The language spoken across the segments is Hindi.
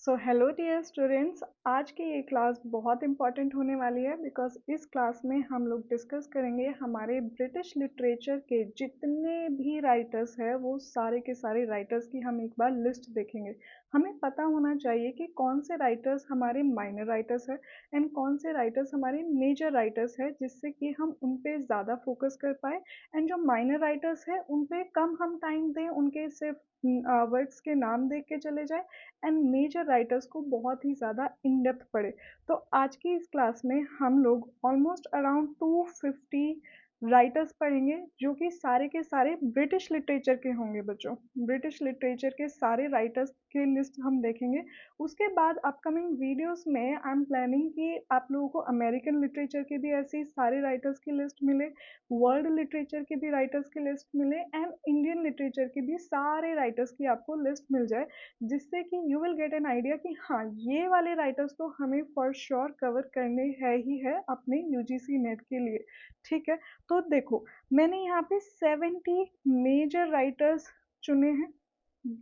सो हेलो डियर स्टूडेंट्स, आज की ये क्लास बहुत इंपॉर्टेंट होने वाली है बिकॉज इस क्लास में हम लोग डिस्कस करेंगे हमारे ब्रिटिश लिटरेचर के जितने भी राइटर्स हैं वो सारे के सारे राइटर्स की हम एक बार लिस्ट देखेंगे। हमें पता होना चाहिए कि कौन से राइटर्स हमारे माइनर राइटर्स हैं एंड कौन से राइटर्स हमारे मेजर राइटर्स हैं, जिससे कि हम उन पे ज़्यादा फोकस कर पाए एंड जो माइनर राइटर्स हैं उन पे कम हम टाइम दें, उनके सिर्फ वर्ड्स के नाम देख के चले जाए एंड मेजर राइटर्स को बहुत ही ज़्यादा इन डेप्थ पढ़े। तो आज की इस क्लास में हम लोग ऑलमोस्ट अराउंड 250 राइटर्स पढ़ेंगे जो कि सारे के सारे ब्रिटिश लिटरेचर के होंगे बच्चों। ब्रिटिश लिटरेचर के सारे राइटर्स की लिस्ट हम देखेंगे। उसके बाद अपकमिंग वीडियोस में आई एम प्लानिंग कि आप लोगों को अमेरिकन लिटरेचर के भी ऐसे सारे राइटर्स की लिस्ट मिले, वर्ल्ड लिटरेचर के भी राइटर्स की लिस्ट मिले एंड इंडियन लिटरेचर के भी सारे राइटर्स की आपको लिस्ट मिल जाए, जिससे कि you will get an idea कि हाँ, ये वाले राइटर्स तो हमें फॉर श्योर कवर करने है ही है अपने यूजीसी नेट के लिए। ठीक है, तो देखो मैंने यहाँ पे 70 मेजर राइटर्स चुने हैं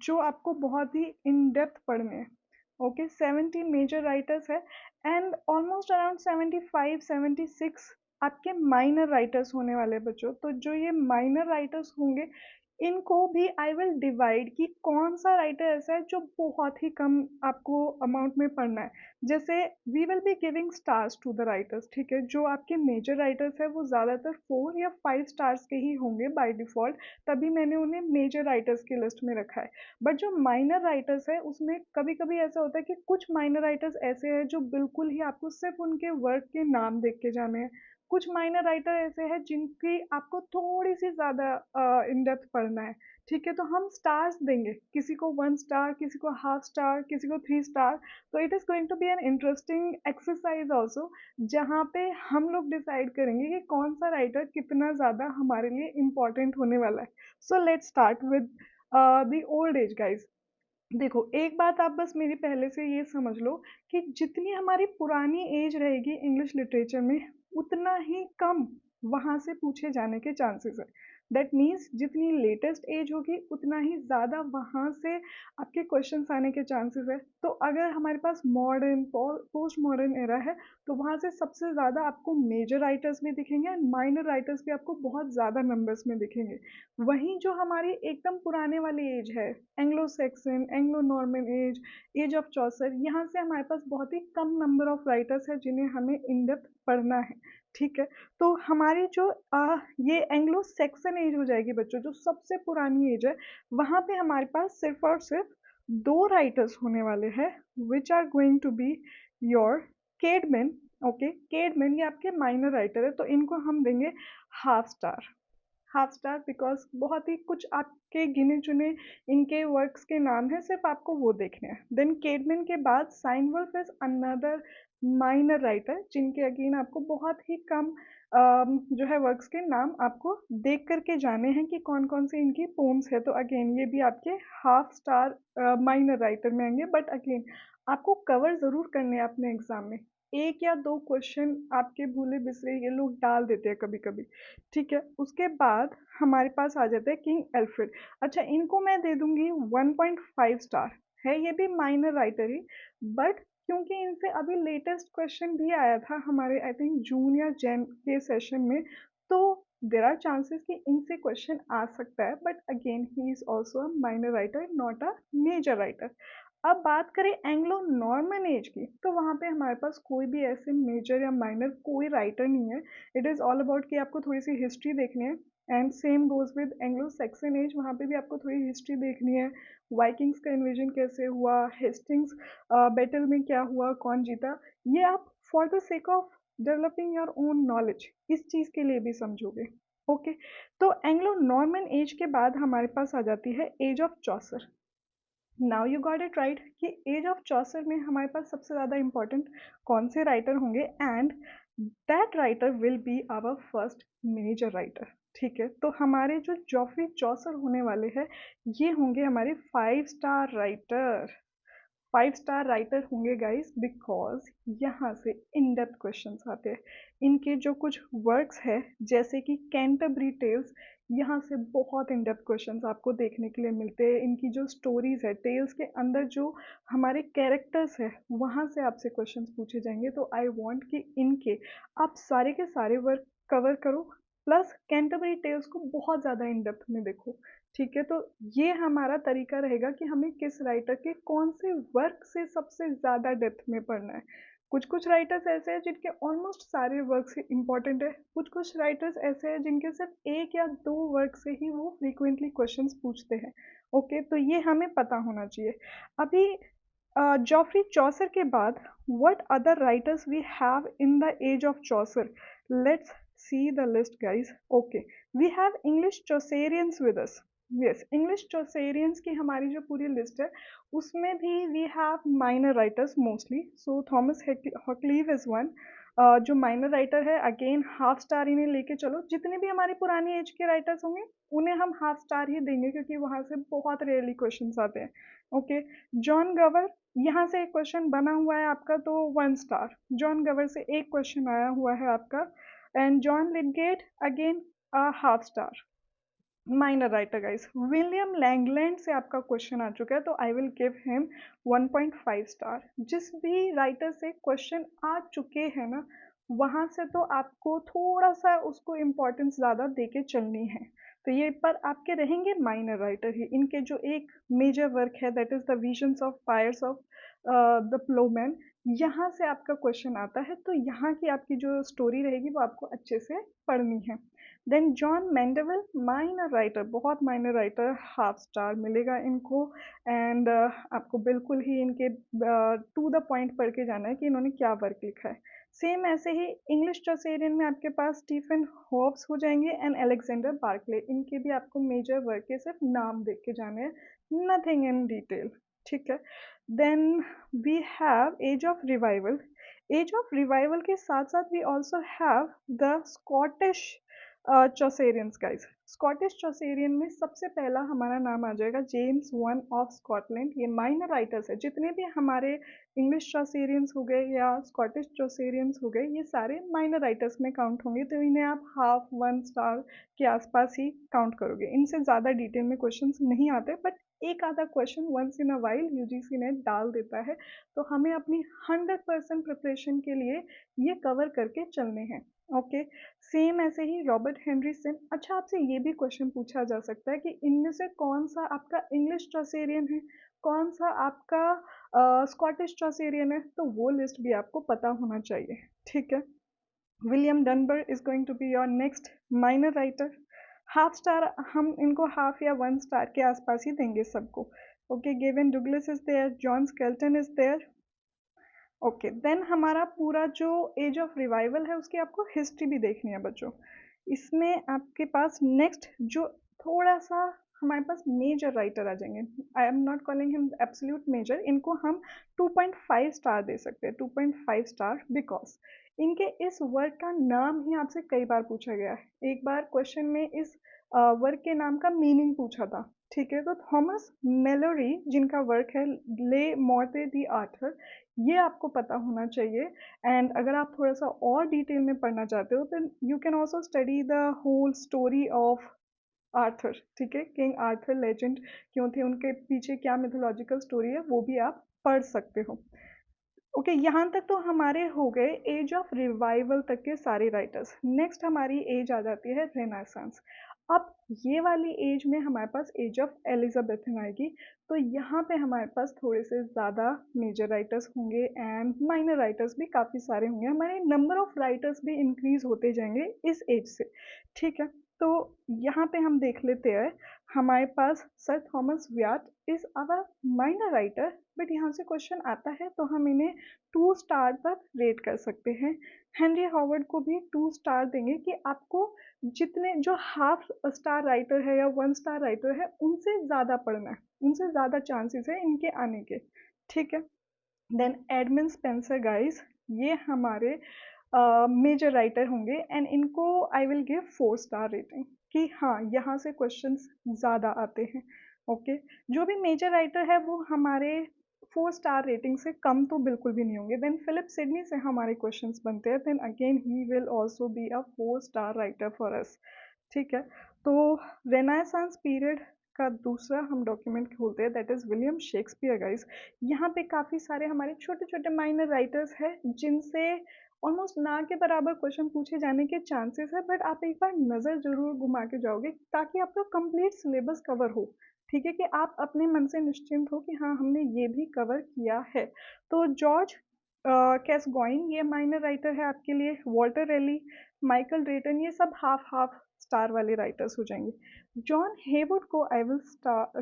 जो आपको बहुत ही इन डेप्थ पढ़ने हैं। ओके, 70 मेजर राइटर्स है एंड ऑलमोस्ट अराउंड 75-76 आपके माइनर राइटर्स होने वाले बच्चों। तो जो ये माइनर राइटर्स होंगे इनको भी आई विल डिवाइड कि कौन सा राइटर ऐसा है जो बहुत ही कम आपको अमाउंट में पढ़ना है। जैसे we will be giving stars to the writers. ठीक है, जो आपके मेजर राइटर्स है वो ज़्यादातर 4 या 5 स्टार्स के ही होंगे बाय डिफ़ॉल्ट, तभी मैंने उन्हें मेजर राइटर्स की लिस्ट में रखा है। बट जो माइनर राइटर्स है उसमें कभी कभी ऐसा होता है कि कुछ माइनर राइटर्स ऐसे हैं जो बिल्कुल ही आपको सिर्फ उनके वर्क के नाम देख के जाने हैं। कुछ माइनर राइटर ऐसे हैं जिनकी आपको थोड़ी सी ज़्यादा इन डेप्थ पढ़ना है। ठीक है, तो हम स्टार्स देंगे, किसी को 1 स्टार, किसी को हाफ स्टार, किसी को 3 स्टार। तो it is going to be an interesting exercise also, जहाँ पे हम लोग डिसाइड करेंगे कि कौन सा राइटर कितना ज़्यादा हमारे लिए इम्पोर्टेंट होने वाला है। So let's start with the old age guys. देखो, एक बात आप बस मेरी पहले से ये समझ लो कि जितनी हमारी पुरानी एज रहेगी इंग्लिश लिटरेचर में उतना ही कम वहाँ से पूछे जाने के चांसेस है। दैट मीन्स जितनी लेटेस्ट एज होगी उतना ही ज़्यादा वहाँ से आपके क्वेश्चंस आने के चांसेस है। तो अगर हमारे पास मॉडर्न पोस्ट मॉडर्न एरा है तो वहाँ से सबसे ज़्यादा आपको मेजर राइटर्स भी दिखेंगे एंड माइनर राइटर्स भी आपको बहुत ज़्यादा नंबर्स में दिखेंगे। वहीं जो हमारी एकदम पुराने वाली एज है, Anglo Saxon, Anglo Norman age, age of Chaucer, यहाँ से हमारे पास बहुत ही कम नंबर ऑफ राइटर्स है जिन्हें हमें इन डेप्थ पढ़ना है। ठीक है, तो हमारी जो ये एंग्लो सेक्सन एज हो जाएगी बच्चों, जो सबसे पुरानी एज है, वहाँ पे हमारे पास सिर्फ और सिर्फ 2 राइटर्स होने वाले हैं which are going to be your Caedmon. Okay, Caedmon ये आपके माइनर राइटर है, तो इनको हम देंगे half star. Half star because बहुत ही कुछ आपके गिने चुने इनके वर्क्स के नाम है, सिर्फ आपको वो देखने हैं। देन केडमैन के बाद साइनवुल्फ इज अनदर माइनर राइटर जिनके अगेन आपको बहुत ही कम जो है वर्क्स के नाम आपको देख करके जाने हैं कि कौन कौन से इनकी पोम्स है। तो अगेन ये भी आपके हाफ स्टार माइनर राइटर में आएंगे, बट अगेन आपको कवर ज़रूर करने हैं अपने एग्जाम में। 1 या 2 क्वेश्चन आपके भूले बिसरे ये लोग डाल देते हैं कभी कभी। ठीक है, उसके बाद हमारे पास आ जाता है किंग एल्फ्रेड। अच्छा, इनको मैं दे दूंगी 1.5 स्टार। है ये भी माइनर राइटर ही, बट क्योंकि इनसे अभी लेटेस्ट क्वेश्चन भी आया था हमारे आई थिंक जून या जैन के सेशन में, तो देर आर चांसेस कि इनसे क्वेश्चन आ सकता है। But again he is also a minor writer, not a major writer. अब बात करें एंग्लो नॉर्मन एज की, तो वहाँ पे हमारे पास कोई भी ऐसे मेजर या माइनर कोई राइटर नहीं है। इट इज़ ऑल अबाउट कि आपको थोड़ी सी हिस्ट्री देखनी है and same goes with Anglo Saxon age, वहाँ पे भी आपको थोड़ी हिस्ट्री देखनी है। वाइकिंग्स का इन्वेजन कैसे हुआ, हेस्टिंग्स बैटल में क्या हुआ, कौन जीता, ये आप for the sake of developing your own knowledge इस चीज़ के लिए भी समझोगे। ओके, तो एंग्लो नॉर्मन एज के बाद हमारे पास आ जाती है age of Chaucer. Now you got it right कि एज ऑफ चौसर में हमारे पास सबसे ज़्यादा इंपॉर्टेंट कौन से राइटर होंगे, and that writer will be our first major writer. ठीक है, तो हमारे जो जॉफरी चौसर होने वाले हैं ये होंगे हमारे 5 स्टार राइटर। 5 स्टार राइटर होंगे गाइस बिकॉज यहाँ से इन डेप्थ क्वेश्चन आते हैं। इनके जो कुछ वर्क्स है जैसे कि कैंटरबरी टेल्स, यहाँ से बहुत इन डेप्थ क्वेश्चंस आपको देखने के लिए मिलते हैं। इनकी जो स्टोरीज है, टेल्स के अंदर जो हमारे कैरेक्टर्स है, वहाँ से आपसे क्वेश्चंस पूछे जाएंगे। तो आई वांट कि इनके आप सारे के सारे वर्क कवर करो, प्लस कैंटरबरी टेल्स को बहुत ज़्यादा इन डेप्थ में देखो। ठीक है, तो ये हमारा तरीका रहेगा कि हमें किस राइटर के कौन से वर्क से सबसे ज़्यादा डेप्थ में पढ़ना है। कुछ कुछ राइटर्स ऐसे हैं जिनके ऑलमोस्ट सारे वर्क से इम्पॉर्टेंट है, कुछ कुछ राइटर्स ऐसे हैं जिनके सिर्फ एक या दो वर्क से ही वो फ्रीक्वेंटली क्वेश्चंस पूछते हैं। ओके, तो ये हमें पता होना चाहिए। अभी जॉफ्री चौसर के बाद what other writers we have in the age of Chaucer? Let's see the list guys. Okay, we have English Chaucerians with us. Yes, English Chaucerians की हमारी जो पूरी लिस्ट है उसमें भी we have minor writers mostly. So Thomas Hoccleve is one जो माइनर राइटर है। अगेन हाफ स्टार इन्हें लेके चलो, जितने भी हमारी पुरानी एज के राइटर्स होंगे उन्हें हम हाफ स्टार ही देंगे क्योंकि वहाँ से बहुत रेयरली क्वेश्चंस आते हैं। ओके, जॉन गवर, यहाँ से एक क्वेश्चन बना हुआ है आपका तो 1 स्टार। जॉन गवर से एक क्वेश्चन आया हुआ है आपका। And John Lydgate again half star, minor writer guys. William Langland से आपका क्वेश्चन आ चुका है तो I will give him 1.5 star. जिस भी राइटर से क्वेश्चन आ चुके हैं ना, वहाँ से तो आपको थोड़ा सा उसको इम्पोर्टेंस ज़्यादा देके चलनी है। तो ये पर आपके रहेंगे माइनर राइटर ही। इनके जो एक मेजर वर्क है that is the visions of Piers of the ploughman, यहाँ से आपका क्वेश्चन आता है तो यहाँ की आपकी जो स्टोरी रहेगी वो आपको अच्छे से पढ़नी है। देन जॉन मैंडेविल, माइनर राइटर, बहुत माइनर राइटर, हाफ स्टार मिलेगा इनको। एंड आपको बिल्कुल ही इनके टू द पॉइंट पढ़ के जाना है कि इन्होंने क्या वर्क लिखा है। सेम ऐसे ही इंग्लिश चौसेरियन में आपके पास स्टीफन हॉब्स हो जाएंगे एंड अलेक्जेंडर बार्कले। इनके भी आपको मेजर वर्क के सिर्फ नाम देख के जाने हैं, नथिंग इन डिटेल। ठीक है, then we have age of revival. Age of revival के साथ साथ we also have the Scottish Chaucerians guys. Scottish Chaucerian में सबसे पहला हमारा नाम आ जाएगा जेम्स वन ऑफ स्कॉटलैंड। ये माइनर राइटर्स है, जितने भी हमारे इंग्लिश चौसेरियंस हो गए या स्कॉटिश चौसेरियंस हो गए, ये सारे माइनर राइटर्स में काउंट होंगे। तो इन्हें आप हाफ 1 स्टार के आसपास ही काउंट करोगे। इनसे ज़्यादा डिटेल में क्वेश्चंस नहीं आते, बट एक आधा question once in a while UGC ने डाल देता है। तो हमें अपनी 100% प्रिपरेशन के लिए ये कवर करके चलने हैं। ओके, सेम ऐसे ही रॉबर्ट हेनरी सिम। अच्छा, आपसे ये भी क्वेश्चन पूछा जा सकता है कि इनमें से कौन सा आपका इंग्लिश चौसेरियन है, कौन सा आपका स्कॉटिश चौसेरियन है, तो वो लिस्ट भी आपको पता होना चाहिए। ठीक है, William Dunbar is going to be your next minor writer. Half star हम इनको हाफ या 1 स्टार के आसपास ही देंगे सबको। Okay, Gavin Douglas is there, John Skelton is there. Okay, then हमारा पूरा जो एज ऑफ रिवाइवल है उसकी आपको हिस्ट्री भी देखनी है बच्चों। इसमें आपके पास नेक्स्ट जो थोड़ा सा हमारे पास मेजर राइटर आ जाएंगे। आई am not calling him absolute major, इनको हम 2.5 स्टार दे सकते हैं। 2.5 स्टार बिकॉज इनके इस वर्क का नाम ही आपसे कई बार पूछा गया है। एक बार क्वेश्चन में इस वर्क के नाम का मीनिंग पूछा था। ठीक है, तो थॉमस मेलोरी जिनका वर्क है ले मॉर्टे दी आर्थर, ये आपको पता होना चाहिए। एंड अगर आप थोड़ा सा और डिटेल में पढ़ना चाहते हो तो you can also study the whole story of Arthur. ठीक है, किंग आर्थर लेजेंड क्यों थे, उनके पीछे क्या मिथोलॉजिकल स्टोरी है, वो भी आप पढ़ सकते हो। ओके, यहाँ तक तो हमारे हो गए एज ऑफ रिवाइवल तक के सारे राइटर्स। नेक्स्ट हमारी एज आ जाती है रेनेसांस। अब ये वाली एज में हमारे पास एज ऑफ एलिजाबेथन आएगी। तो यहाँ पे हमारे पास थोड़े से ज़्यादा मेजर राइटर्स होंगे एंड माइनर राइटर्स भी काफ़ी सारे होंगे। हमारे नंबर ऑफ राइटर्स भी इंक्रीज होते जाएंगे इस एज से। ठीक है, तो यहाँ पे हम देख लेते हैं। हमारे पास sir Thomas Wyatt is our minor writer, but यहाँ से क्वेश्चन आता है तो हम इन्हें 2 स्टार तक रेट कर सकते हैं। हेनरी हॉवर्ड को भी 2 स्टार देंगे कि आपको जितने जो हाफ स्टार राइटर है या 1 स्टार राइटर है उनसे ज़्यादा पढ़ना है, उनसे ज़्यादा चांसेस है इनके आने के। ठीक है, देन एडमंड स्पेंसर गाइस, ये हमारे मेजर राइटर होंगे एंड इनको I will give 4 star rating कि हाँ यहाँ से क्वेश्चंस ज़्यादा आते हैं। ओके, जो भी मेजर राइटर है वो हमारे 4 स्टार रेटिंग से कम तो बिल्कुल भी नहीं होंगे। देन फिलिप सिडनी से हमारे क्वेश्चंस बनते हैं, then again he will also be a 4 star writer for us. ठीक है, तो रेनासांस पीरियड का दूसरा हम डॉक्यूमेंट खोलते हैं, that is William Shakespeare guys. यहाँ पे काफ़ी सारे हमारे छोटे छोटे माइनर राइटर्स हैं जिनसे ऑलमोस्ट ना के बराबर क्वेश्चन पूछे जाने के चांसेस है, बट आप एक बार नज़र जरूर घुमा के जाओगे ताकि आपका कंप्लीट सिलेबस कवर हो। ठीक है, कि आप अपने मन से निश्चिंत हो कि हाँ हमने ये भी कवर किया है। तो जॉर्ज कैसगॉइन ये माइनर राइटर है आपके लिए, वॉल्टर रेली, माइकल ड्रेटन, ये सब हाफ हाफ स्टार वाले राइटर्स हो जाएंगे। जॉन हेवुड को आई विल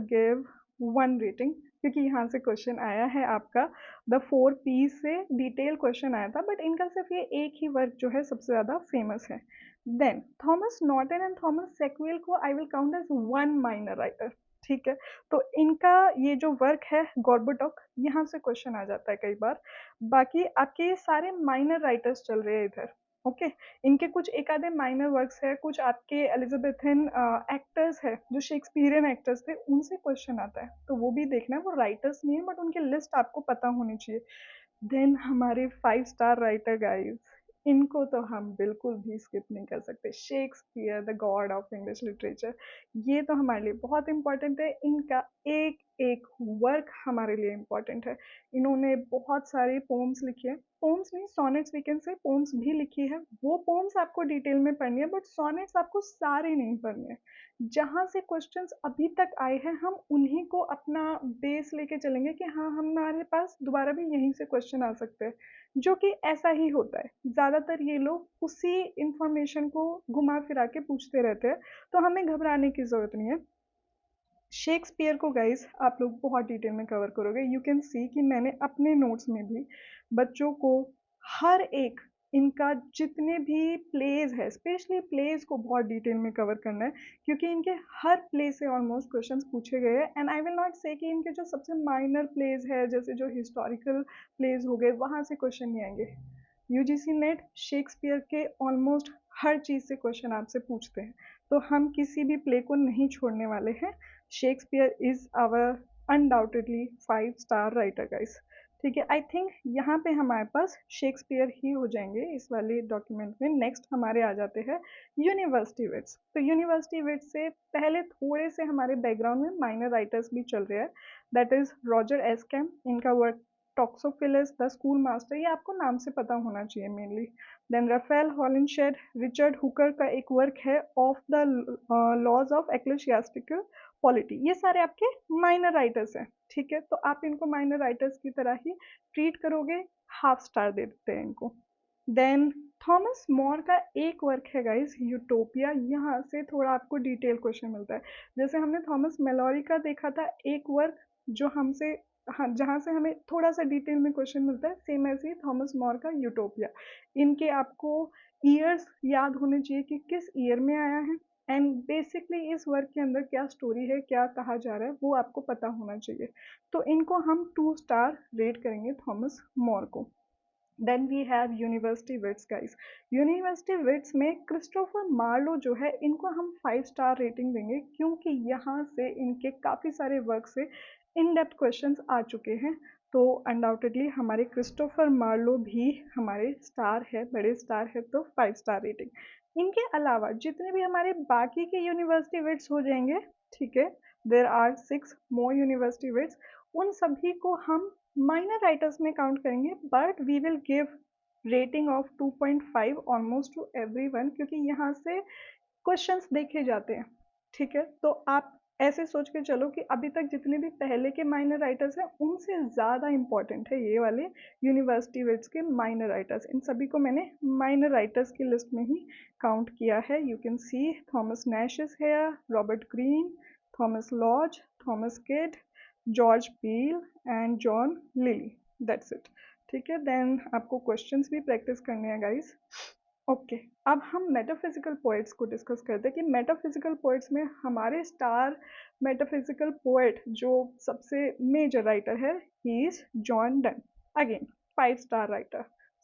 गिव 1 रेटिंग, क्योंकि यहाँ से क्वेश्चन आया है आपका द 4 P से डिटेल क्वेश्चन आया था, बट इनका सिर्फ ये एक ही वर्क जो है सबसे ज़्यादा फेमस है। Then Thomas Norton and Thomas Sackville को I will count as 1 minor writer. ठीक है, तो इनका ये जो वर्क है गॉर्बोटॉक, यहाँ से क्वेश्चन आ जाता है कई बार। बाकी आपके सारे माइनर राइटर्स चल रहे हैं इधर। ओके, इनके कुछ एक आधे माइनर वर्क्स है, कुछ आपके एलिजाबेथन एक्टर्स है जो शेक्सपियरियन एक्टर्स थे, उनसे क्वेश्चन आता है, तो वो भी देखना है। वो राइटर्स नहीं है बट उनकी लिस्ट आपको पता होनी चाहिए। देन हमारे 5 स्टार राइटर गाइस, इनको तो हम बिल्कुल भी स्किप नहीं कर सकते। Shakespeare the God of English literature, ये तो हमारे लिए बहुत इंपॉर्टेंट है। इनका एक एक वर्क हमारे लिए इम्पॉर्टेंट है। इन्होंने बहुत सारे पोम्स लिखे हैं, पोम्स नहीं sonnets, we can say poems भी लिखी है। वो पोम्स आपको डिटेल में पढ़नी है, बट सोनेट्स आपको सारे नहीं पढ़ने हैं। जहाँ से क्वेश्चंस अभी तक आए हैं हम उन्हीं को अपना बेस लेके चलेंगे कि हाँ हमारे पास दोबारा भी यहीं से क्वेश्चन आ सकते हैं, जो कि ऐसा ही होता है। ज़्यादातर ये लोग उसी इंफॉर्मेशन को घुमा फिरा के पूछते रहते हैं, तो हमें घबराने की ज़रूरत नहीं है। शेक्सपियर को गाइस आप लोग बहुत डिटेल में कवर करोगे। यू कैन सी कि मैंने अपने नोट्स में भी बच्चों को हर एक इनका जितने भी प्लेज है, स्पेशली प्लेज को बहुत डिटेल में कवर करना है, क्योंकि इनके हर प्ले से ऑलमोस्ट क्वेश्चंस पूछे गए हैं। एंड आई विल नॉट से कि इनके जो सबसे माइनर प्लेज है, जैसे जो हिस्टोरिकल प्लेज हो गए, वहाँ से क्वेश्चन नहीं आएंगे। यूजीसी नेट शेक्सपियर के ऑलमोस्ट हर चीज़ से क्वेश्चन आपसे पूछते हैं, तो हम किसी भी प्ले को नहीं छोड़ने वाले हैं। Shakespeare is our undoubtedly 5 star writer guys. ठीक है, आई थिंक यहाँ पे हमारे पास शेक्सपियर ही हो जाएंगे इस वाले डॉक्यूमेंट में। नेक्स्ट हमारे आ जाते हैं यूनिवर्सिटी विट्स। तो यूनिवर्सिटी विट्स से पहले थोड़े से हमारे बैकग्राउंड में माइनर राइटर्स भी चल रहे हैं, दैट इज रॉजर एस्कैम, इनका work Toxophilus the schoolmaster, ये आपको नाम से पता होना चाहिए mainly. Then Raphael Holinshed, Richard Hooker का एक वर्क है of the laws of ecclesiastical polity, ये सारे आपके माइनर राइटर्स हैं। ठीक है, तो आप इनको माइनर राइटर्स की तरह ही ट्रीट करोगे, हाफ स्टार दे देते हैं इनको। देन थॉमस मोर का एक वर्क है गाइस यूटोपिया, यहाँ से थोड़ा आपको डिटेल क्वेश्चन मिलता है। जैसे हमने थॉमस मेलोरी का देखा था एक वर्क जो हमसे, हाँ जहाँ से हमें थोड़ा सा डिटेल में क्वेश्चन मिलता है, सेम ऐसे ही थॉमस मोर का यूटोपिया। इनके आपको ईयर्स याद होने चाहिए कि किस ईयर में आया है, एंड बेसिकली इस वर्क के अंदर क्या स्टोरी है, क्या कहा जा रहा है, वो आपको पता होना चाहिए। तो इनको हम 2 स्टार रेट करेंगे थॉमस मोर को। Then we have university wits guys. University wits में क्रिस्टोफर मार्लो जो है, इनको हम 5 स्टार रेटिंग देंगे, क्योंकि यहाँ से इनके काफ़ी सारे वर्क से इन डेप्थ क्वेश्चंस आ चुके हैं। तो अनडाउटेडली हमारे क्रिस्टोफर मार्लो भी हमारे स्टार है, बड़े स्टार है, तो 5 स्टार रेटिंग। इनके अलावा जितने भी हमारे बाकी के यूनिवर्सिटी विट्स हो जाएंगे, ठीक है, there are 6 more university wits, उन सभी को हम माइनर राइटर्स में काउंट करेंगे, but we will give rating of 2.5 almost to everyone, क्योंकि यहाँ से क्वेश्चंस देखे जाते हैं। ठीक है, तो आप ऐसे सोच के चलो कि अभी तक जितने भी पहले के माइनर राइटर्स हैं उनसे ज़्यादा इंपॉर्टेंट है ये वाले यूनिवर्सिटी विट्स के माइनर राइटर्स। इन सभी को मैंने माइनर राइटर्स की लिस्ट में ही काउंट किया है। You can C Thomas Nash is here, Robert Greene, Thomas Lodge, Thomas kid, George Peele and John lily, that's it. ठीक है, देन आपको क्वेश्चंस भी प्रैक्टिस करने हैं गाइस। ओके, अब हम मेटाफिजिकल पोएट्स को डिस्कस करते हैं कि मेटाफिजिकल पोएट्स में हमारे स्टार मेटाफिजिकल पोएट जो सबसे मेजर राइटर है, he is John Donne. Again 5 star writer,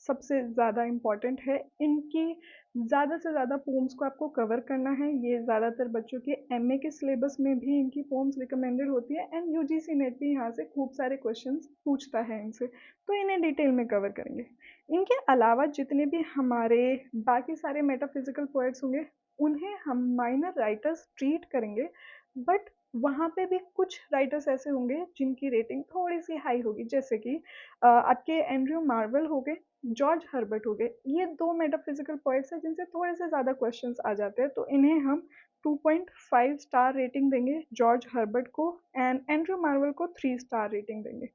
सबसे ज़्यादा इम्पॉर्टेंट है। इनकी ज़्यादा से ज़्यादा पोम्स को आपको कवर करना है। ये ज़्यादातर बच्चों के एमए के सिलेबस में भी इनकी पोम्स रिकमेंडेड होती है, एंड यूजीसी नेट भी यहाँ से खूब सारे क्वेश्चंस पूछता है इनसे, तो इन्हें डिटेल में कवर करेंगे। इनके अलावा जितने भी हमारे बाकी सारे मेटाफिजिकल पोएट्स होंगे उन्हें हम माइनर राइटर्स ट्रीट करेंगे, बट वहाँ पे भी कुछ राइटर्स ऐसे होंगे जिनकी रेटिंग थोड़ी सी हाई होगी, जैसे कि आपके एंड्रयू मार्वेल हो गए, जॉर्ज हर्बर्ट हो गए। ये दो मेटाफिजिकल पोइट्स हैं जिनसे थोड़े से ज़्यादा क्वेश्चंस आ जाते हैं, तो इन्हें हम 2.5 स्टार रेटिंग देंगे जॉर्ज हर्बर्ट को, एंड एंड्रयू मार्वेल को 3 स्टार रेटिंग देंगे।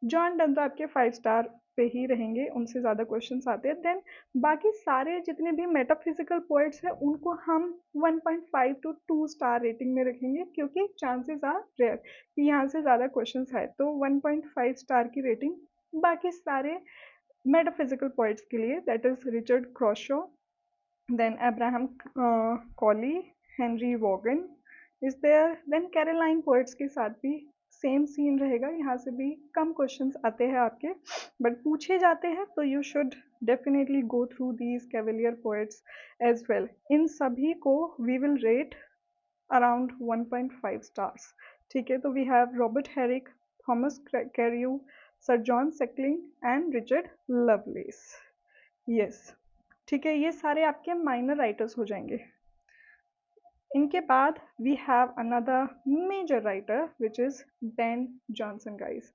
जॉन डन तो आपके 5 स्टार पे ही रहेंगे, उनसे ज़्यादा क्वेश्चंस आते हैं। देन बाकी सारे जितने भी मेटाफिजिकल पोएट्स हैं उनको हम 1.5 टू 2 स्टार रेटिंग में रखेंगे, क्योंकि चांसेस आर रेयर कि यहाँ से ज़्यादा क्वेश्चंस आए, तो 1.5 स्टार की रेटिंग बाकी सारे मेटाफिजिकल पोएट्स के लिए, that is Richard Crashaw, then Abraham Cowley, Henry Vaughan is there. Then Caroline poets के साथ भी सेम सीन रहेगा, यहाँ से भी कम क्वेश्चंस आते हैं आपके, बट पूछे जाते हैं, तो you should definitely go through these cavalier poets as well. इन सभी को we will rate around 1.5 stars. ठीक है, तो we have Robert Herrick, Thomas Carew, sir John Suckling and Richard Lovelace. Yes, ठीक है, ये सारे आपके माइनर राइटर्स हो जाएंगे। इनके बाद we have another major writer which is Ben Jonson guys.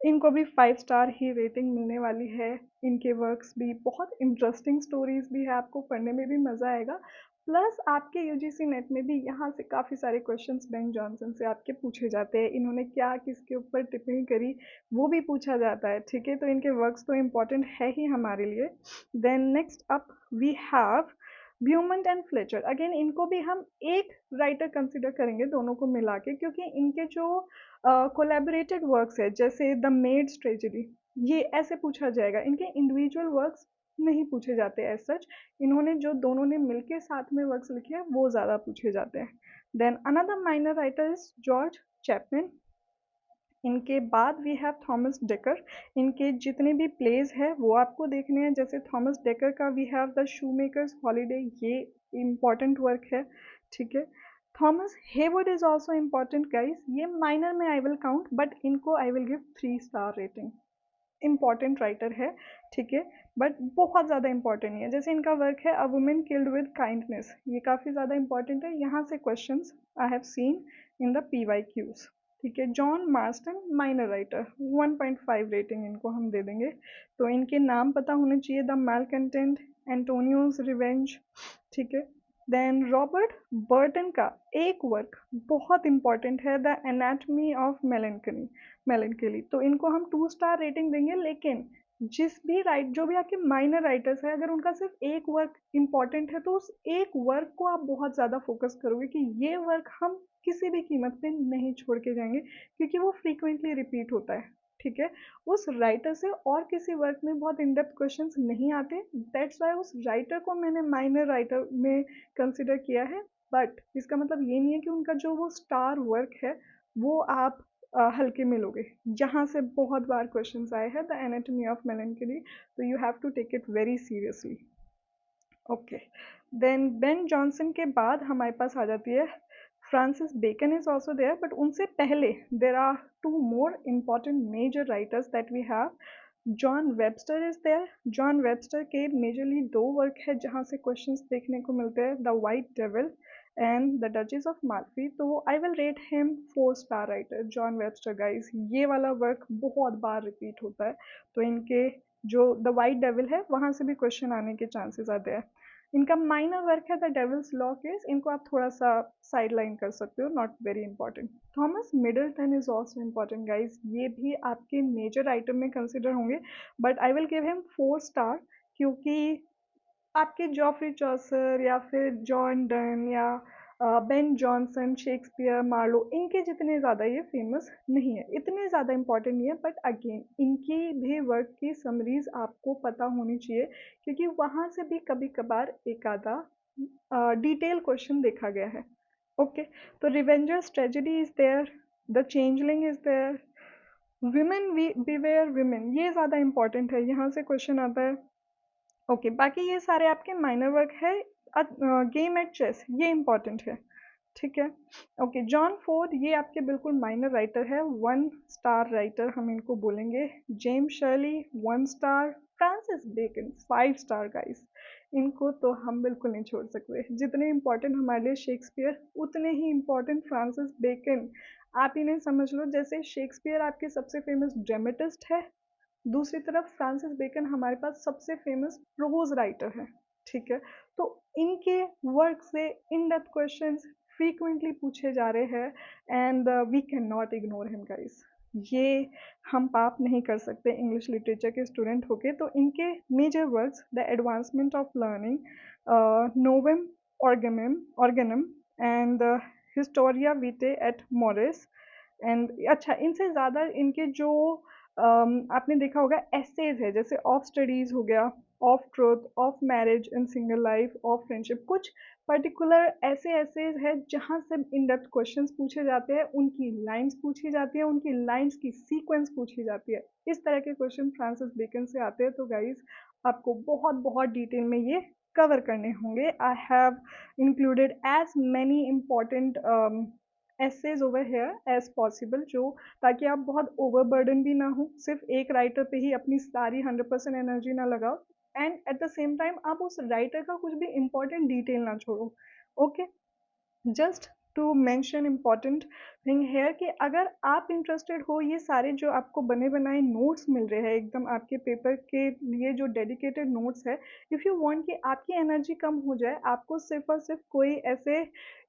इनको भी 5 स्टार ही रेटिंग मिलने वाली है। इनके वर्क्स भी बहुत इंटरेस्टिंग स्टोरीज भी है, आपको पढ़ने में भी मज़ा आएगा, प्लस आपके यूजीसी नेट में भी यहाँ से काफ़ी सारे क्वेश्चंस बेन जॉनसन से आपके पूछे जाते हैं। इन्होंने क्या किसके ऊपर टिप्पणी करी वो भी पूछा जाता है। ठीक है, तो इनके वर्क्स तो इम्पॉर्टेंट है ही हमारे लिए। Then next up we have Beaumont and Fletcher. Again इनको भी हम एक राइटर कंसिडर करेंगे दोनों को मिला के, क्योंकि इनके जो कोलैबोरेटेड वर्क्स है, जैसे द मेड्स ट्रेजेडी, ये ऐसे पूछा जाएगा। इनके इंडिविजुअल वर्क्स नहीं पूछे जाते एज सच, इन्होंने जो दोनों ने मिलके साथ में वर्क्स लिखे हैं वो ज़्यादा पूछे जाते हैं। Then another minor writer is George Chapman. इनके बाद वी हैव थॉमस डेकर। इनके जितने भी प्लेज है वो आपको देखने हैं, जैसे थॉमस डेकर का we have the shoemaker's holiday, ये इम्पॉर्टेंट वर्क है। ठीक है, Thomas Heywood is also important guys, ये माइनर में आई विल काउंट, बट इनको I will give 3 star rating. Important writer है, ठीक है, बट बहुत ज़्यादा इंपॉर्टेंट नहीं है। जैसे इनका वर्क है a women killed with kindness, ये काफ़ी ज़्यादा इंपॉर्टेंट है, यहाँ से questions I have seen in the PYQs। ठीक है, John Marston minor writer, 1.5 rating इनको हम दे देंगे। तो इनके नाम पता होने चाहिए, द मैलकंटेंट, एंटोनियोज रिवेंज। ठीक है, देन रॉबर्ट बर्टन का एक वर्क बहुत इंपॉर्टेंट है, द एनाटमी ऑफ मेलनकली, तो इनको हम 2 स्टार रेटिंग देंगे। लेकिन जिस भी जो भी आपके माइनर राइटर्स हैं, अगर उनका सिर्फ एक वर्क इंपॉर्टेंट है तो उस एक वर्क को आप बहुत ज़्यादा फोकस करोगे कि ये वर्क हम किसी भी कीमत पे नहीं छोड़ के जाएंगे, क्योंकि वो फ्रीक्वेंटली रिपीट होता है। ठीक है, उस राइटर से और किसी वर्क में बहुत इन डेप्थ क्वेश्चंस नहीं आते, दैट्स वाई उस राइटर को मैंने माइनर राइटर में कंसिडर किया है। बट इसका मतलब ये नहीं है कि उनका जो वो स्टार वर्क है वो आप हल्के में लोगे। यहाँ से बहुत बार क्वेश्चंस आए हैं, द एनाटमी ऑफ मेलनकली, तो you have to take it very seriously. Okay, then Ben Jonson के बाद हमारे पास आ जाती है Francis Bacon is also there, but उनसे पहले there are 2 more important major writers that we have. John Webster is there. John Webster के मेजरली 2 वर्क है जहाँ से क्वेश्चंस देखने को मिलते हैं, the white devil and the duchess of Malfi. तो I will rate him 4 star writer John Webster guys. ये वाला वर्क बहुत बार रिपीट होता है, तो इनके जो द वाइट डेविल है वहाँ से भी क्वेश्चन आने के चांसेस आते हैं। इनका माइनर वर्क है द डेविल्स लॉ केस, इनको आप थोड़ा सा साइड लाइन कर सकते हो, not very important. Thomas Middleton is also important guys, ये भी आपके मेजर आइटम में कंसिडर होंगे, but I will give him 4 star, क्योंकि आपके जॉफरी चॉसर या फिर जॉन डन या बेन जॉनसन, शेक्सपियर, मार्लो, इनके जितने ज़्यादा ये फेमस नहीं है, इतने ज़्यादा इंपॉर्टेंट नहीं है, बट अगेन इनकी भी वर्क की समरीज आपको पता होनी चाहिए, क्योंकि वहाँ से भी कभी कभार एक आधा डिटेल क्वेश्चन देखा गया है। ओके, तो revenger's tragedy is there, the changeling is there, women beware women, ये ज़्यादा इंपॉर्टेंट है, यहाँ से क्वेश्चन आता है। ओके, बाकी ये सारे आपके माइनर वर्क है। गेम एट चेस, ये इंपॉर्टेंट है। ठीक है। ओके, जॉन फोर्ड ये आपके बिल्कुल माइनर राइटर है, 1 स्टार राइटर हम इनको बोलेंगे। James Shirley 1 star. Francis Bacon 5 star guys, इनको तो हम बिल्कुल नहीं छोड़ सकते। जितने इम्पोर्टेंट हमारे लिए शेक्सपियर, उतने ही इम्पोर्टेंट फ्रांसिस बेकन। आप इन्हें समझ लो जैसे शेक्सपियर आपके सबसे फेमस ड्रामेटिस्ट है, दूसरी तरफ फ्रांसिस बेकन हमारे पास सबसे फेमस प्रोज राइटर है। ठीक है, तो इनके वर्क से इन डेप्थ क्वेश्चंस फ्रीक्वेंटली पूछे जा रहे हैं, and we can not ignore him guys. ये हम पाप नहीं कर सकते इंग्लिश लिटरेचर के स्टूडेंट होके। तो इनके major works, the advancement of learning, Novum Organum and Historia Vitae et Mortis. And अच्छा, इनसे ज़्यादा इनके जो आपने देखा होगा एसेज है, जैसे ऑफ स्टडीज हो गया, of truth, of marriage in single life, of friendship, कुछ पर्टिकुलर ऐसे एसेज है जहाँ से इन डेप्थ क्वेश्चंस पूछे जाते हैं, उनकी लाइंस पूछी जाती है, उनकी लाइंस की सीक्वेंस पूछी जाती है। इस तरह के क्वेश्चन फ्रांसिस बेकन से आते हैं। तो गाइज आपको बहुत बहुत डिटेल में ये कवर करने होंगे। I have included as many important essays over here as possible, जो ताकि आप बहुत ओवरबर्डन भी ना हो, सिर्फ एक राइटर पे ही अपनी सारी 100% एनर्जी ना लगाओ, and at the same time आप उस राइटर का कुछ भी इम्पोर्टेंट डिटेल ना छोड़ो। Okay, just to mention important thing है कि अगर आप इंटरेस्टेड हो, ये सारे जो आपको बने बनाए नोट्स मिल रहे हैं एकदम आपके पेपर के लिए, जो डेडिकेटेड नोट्स है, इफ़ यू वांट कि आपकी एनर्जी कम हो जाए, आपको सिर्फ और सिर्फ कोई ऐसे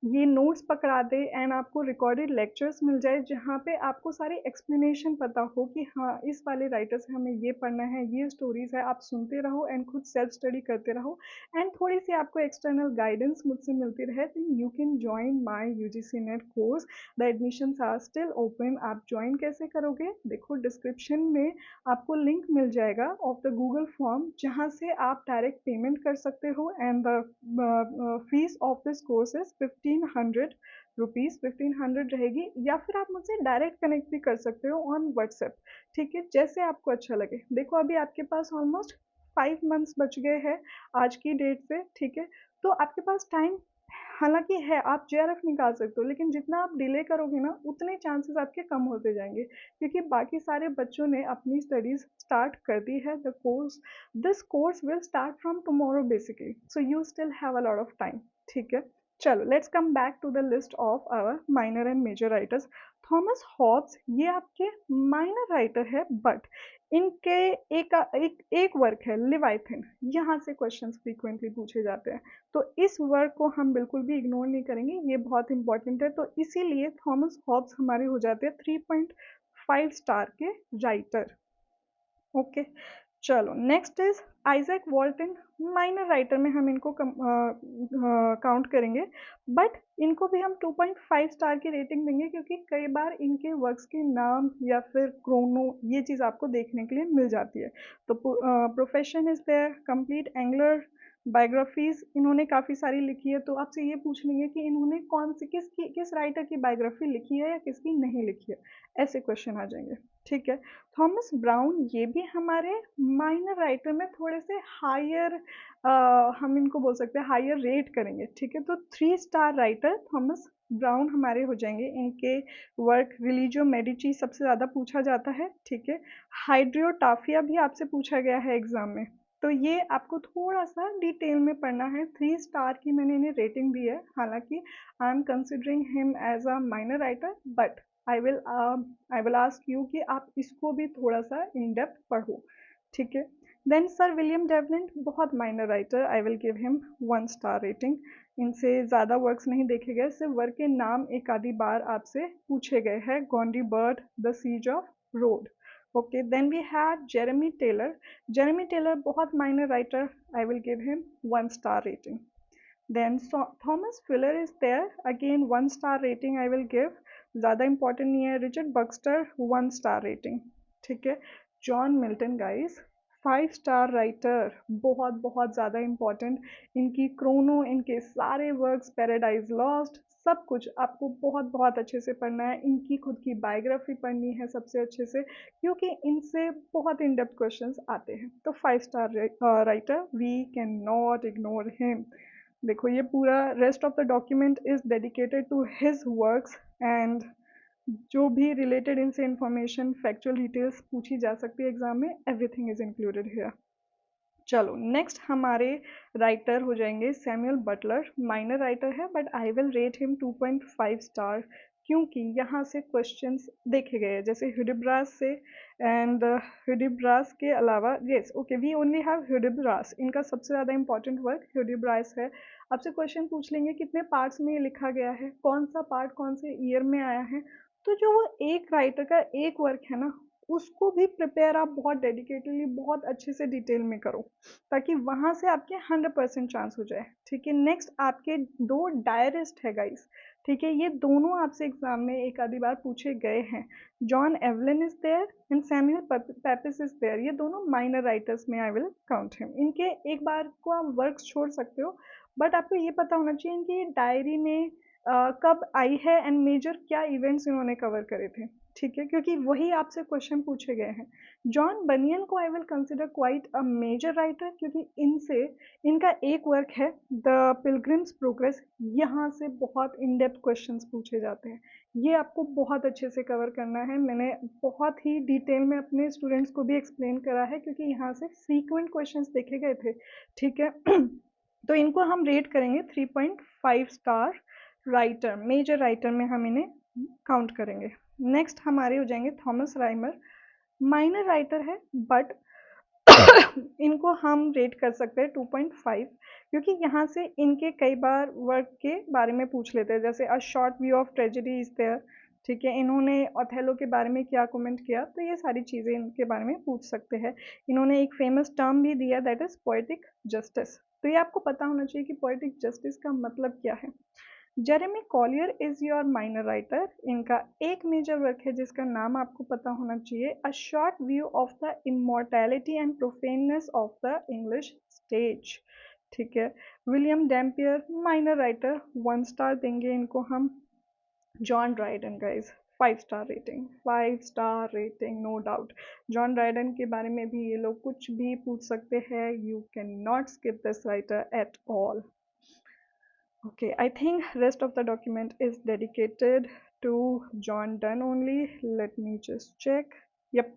ये नोट्स पकड़ा दे एंड आपको रिकॉर्डेड लेक्चर्स मिल जाए जहाँ पे आपको सारी एक्सप्लेनेशन पता हो कि हाँ इस वाले राइटर से हमें ये पढ़ना है, ये स्टोरीज है, आप सुनते रहो एंड खुद सेल्फ स्टडी करते रहो, एंड थोड़ी सी आपको एक्सटर्नल गाइडेंस मुझसे मिलती रहे, then you can join my UGC NET course. The admissions are still open. आप ज्वाइन कैसे करोगे? देखो डिस्क्रिप्शन में आपको लिंक मिल जाएगा ऑफ द गूगल फॉर्म, जहाँ से आप डायरेक्ट पेमेंट कर सकते हो, and the fees of this course is 1500 rupees, 1500 रहेगी, या फिर आप मुझसे डायरेक्ट कनेक्ट भी कर सकते हो ऑन व्हाट्सएप। ठीक है, जैसे आपको अच्छा लगे। देखो अभी आपके पास ऑलमोस्ट 5 मंथ्स बच गए हैं आज की डेट से। ठीक है, तो आपके पास टाइम हालांकि है, आप जेआरएफ निकाल सकते हो, लेकिन जितना आप डिले करोगे ना, उतने चांसेस आपके कम होते जाएंगे, क्योंकि बाकी सारे बच्चों ने अपनी स्टडीज स्टार्ट कर दी है। The course, this course will start from tomorrow basically, so you still have a lot of time. ठीक है, चलो let's come back to the list of our minor and major writers. Thomas Hobbes ये आपके माइनर राइटर है, बट इनके एक वर्क है लिवाइथन, यहाँ से क्वेश्चंस फ्रीक्वेंटली पूछे जाते हैं। तो इस वर्क को हम बिल्कुल भी इग्नोर नहीं करेंगे, ये बहुत इंपॉर्टेंट है। तो इसीलिए थॉमस हॉब्स हमारे हो जाते हैं 3.5 स्टार के राइटर। ओके, चलो next is Isaac वॉल्टन। Minor writer में हम इनको काउंट करेंगे, बट इनको भी हम 2.5 स्टार की रेटिंग देंगे, क्योंकि कई बार इनके वर्क्स के नाम या फिर क्रोनो ये चीज़ आपको देखने के लिए मिल जाती है। तो profession is there, complete angular biographies इन्होंने काफ़ी सारी लिखी है। तो आपसे ये पूछ लेंगे कि इन्होंने कौन सी किस राइटर की बायोग्राफी लिखी है या किसकी नहीं लिखी है, ऐसे क्वेश्चन आ जाएंगे। ठीक है, थॉमस ब्राउन ये भी हमारे माइनर राइटर में थोड़े से हायर, हम इनको बोल सकते हैं हायर रेट करेंगे। ठीक है, तो 3 स्टार राइटर थॉमस ब्राउन हमारे हो जाएंगे। इनके वर्क रिलीजियो मेडिची सबसे ज़्यादा पूछा जाता है। ठीक है, हाइड्रियोटाफिया भी आपसे पूछा गया है एग्जाम में, तो ये आपको थोड़ा सा डिटेल में पढ़ना है। 3 स्टार की मैंने इन्हें रेटिंग दी है, हालांकि I am considering him as a minor writer, but I will ask you कि आप इसको भी थोड़ा सा इन डेप्थ पढ़ो। ठीक है, देन सर विलियम डेवलिन बहुत minor writer, I will give him 1 star rating. इनसे ज़्यादा वर्क्स नहीं देखे गए, सिर्फ वर्क के नाम एक आधी बार आपसे पूछे गए हैं, Gondibert, the siege of Rhodes. Okay, then we have Jeremy Taylor. Jeremy Taylor बहुत minor writer, I will give him 1 star rating. Then Thomas Fuller is there, again 1 star rating I will give, ज़्यादा इंपॉर्टेंट नहीं है। Richard Baxter 1 star rating. ठीक है, John Milton guys 5 star writer, बहुत बहुत ज़्यादा इंपॉर्टेंट। इनकी क्रोनो, इनके सारे वर्क्स, पैराडाइज लॉस्ट, सब कुछ आपको बहुत बहुत अच्छे से पढ़ना है। इनकी खुद की बायोग्राफी पढ़नी है सबसे अच्छे से, क्योंकि इनसे बहुत इन डेप्थ क्वेश्चंस आते हैं। तो 5 star writer, we can not ignore him. देखो ये पूरा rest of the document is dedicated to his works and जो भी रिलेटेड इनसे इंफॉर्मेशन फैक्चुअल डिटेल्स पूछी जा सकती है एग्जाम में, एवरीथिंग इज इंक्लूडेड हियर। चलो नेक्स्ट हमारे राइटर हो जाएंगे सैमुअल बटलर। माइनर राइटर है but I will rate him 2.5 star, क्योंकि यहाँ से क्वेश्चंस देखे गए हैं जैसे हुडिब्रास से, एंड हुडिब्रास के अलावा yes okay we only have Hudibras, इनका सबसे ज़्यादा इंपॉर्टेंट वर्क हुडिब्रास है। आपसे क्वेश्चन पूछ लेंगे कितने पार्ट्स में ये लिखा गया है, कौन सा पार्ट कौन से ईयर में आया है, तो जो वो एक राइटर का एक वर्क है ना, उसको भी प्रिपेयर आप बहुत डेडिकेटली बहुत अच्छे से डिटेल में करो, ताकि वहां से आपके 100% चांस हो जाए। ठीक है, नेक्स्ट आपके दो डायरिस्ट है गाइस। ठीक है, ये दोनों आपसे एग्जाम में एक आधी बार पूछे गए हैं। John Evelyn is there and Samuel Pepys is there, ये दोनों माइनर राइटर्स में आई विल काउंट हिम। इनके एक बार को आप वर्क छोड़ सकते हो, बट आपको ये पता होना चाहिए इनकी डायरी में कब आई है एंड मेजर क्या इवेंट्स इन्होंने कवर करे थे। ठीक है, क्योंकि वही आपसे क्वेश्चन पूछे गए हैं। जॉन बनियन को I will consider quite a major writer, क्योंकि इनसे इनका एक वर्क है द पिलग्रिम्स प्रोग्रेस, यहाँ से बहुत इन डेप्थ क्वेश्चंस पूछे जाते हैं। ये आपको बहुत अच्छे से कवर करना है, मैंने बहुत ही डिटेल में अपने स्टूडेंट्स को भी एक्सप्लेन करा है, क्योंकि यहाँ से फ्रीक्वेंट क्वेश्चंस देखे गए थे। ठीक है तो इनको हम रेट करेंगे 3.5 स्टार राइटर, मेजर राइटर में हम इन्हें काउंट करेंगे। नेक्स्ट हमारे हो जाएंगे थॉमस राइमर। माइनर राइटर है बट इनको हम रेट कर सकते हैं 2.5, क्योंकि यहाँ से इनके कई बार वर्क के बारे में पूछ लेते हैं, जैसे a short view of tragedy is there. ठीक है, इन्होंने ओथेलो के बारे में क्या कमेंट किया, तो ये सारी चीज़ें इनके बारे में पूछ सकते हैं। इन्होंने एक फेमस टर्म भी दिया दैट इज पोएटिक जस्टिस, तो ये आपको पता होना चाहिए कि पोएटिक जस्टिस का मतलब क्या है। Jeremy Collier is your minor writer, इनका एक मेजर वर्क है जिसका नाम आपको पता होना चाहिए, a short view of the immortality and profaneness of the English stage. ठीक है, William Dampier minor writer, 1 star देंगे इनको हम। John Dryden guys 5 star rating, 5 star rating no doubt. John Dryden के बारे में भी ये लोग कुछ भी पूछ सकते हैं, you can not skip this writer at all. Okay, I think rest of the document is dedicated to John Donne only. Let me just check. Yep.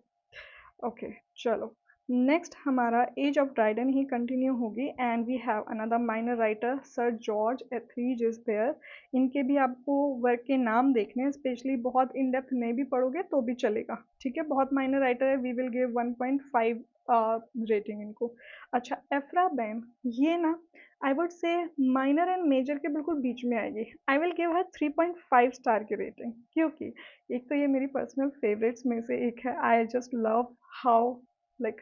Okay, चलो नेक्स्ट हमारा एज ऑफ ड्राइडन ही कंटिन्यू होगी, and we have another minor writer sir George Etherege is there. इनके भी आपको वर्क के नाम देखने हैं, स्पेशली बहुत इन डेप्थ नहीं भी पढ़ोगे तो भी चलेगा। ठीक है, बहुत माइनर राइटर है, वी विल गिव 1.5 रेटिंग इनको। अच्छा, एफ्रा बैम, ये ना I would say minor and major के बिल्कुल बीच में आएगी। I will give her 3.5 star की रेटिंग, क्योंकि एक तो ये मेरी पर्सनल फेवरेट्स में से एक है। I just love how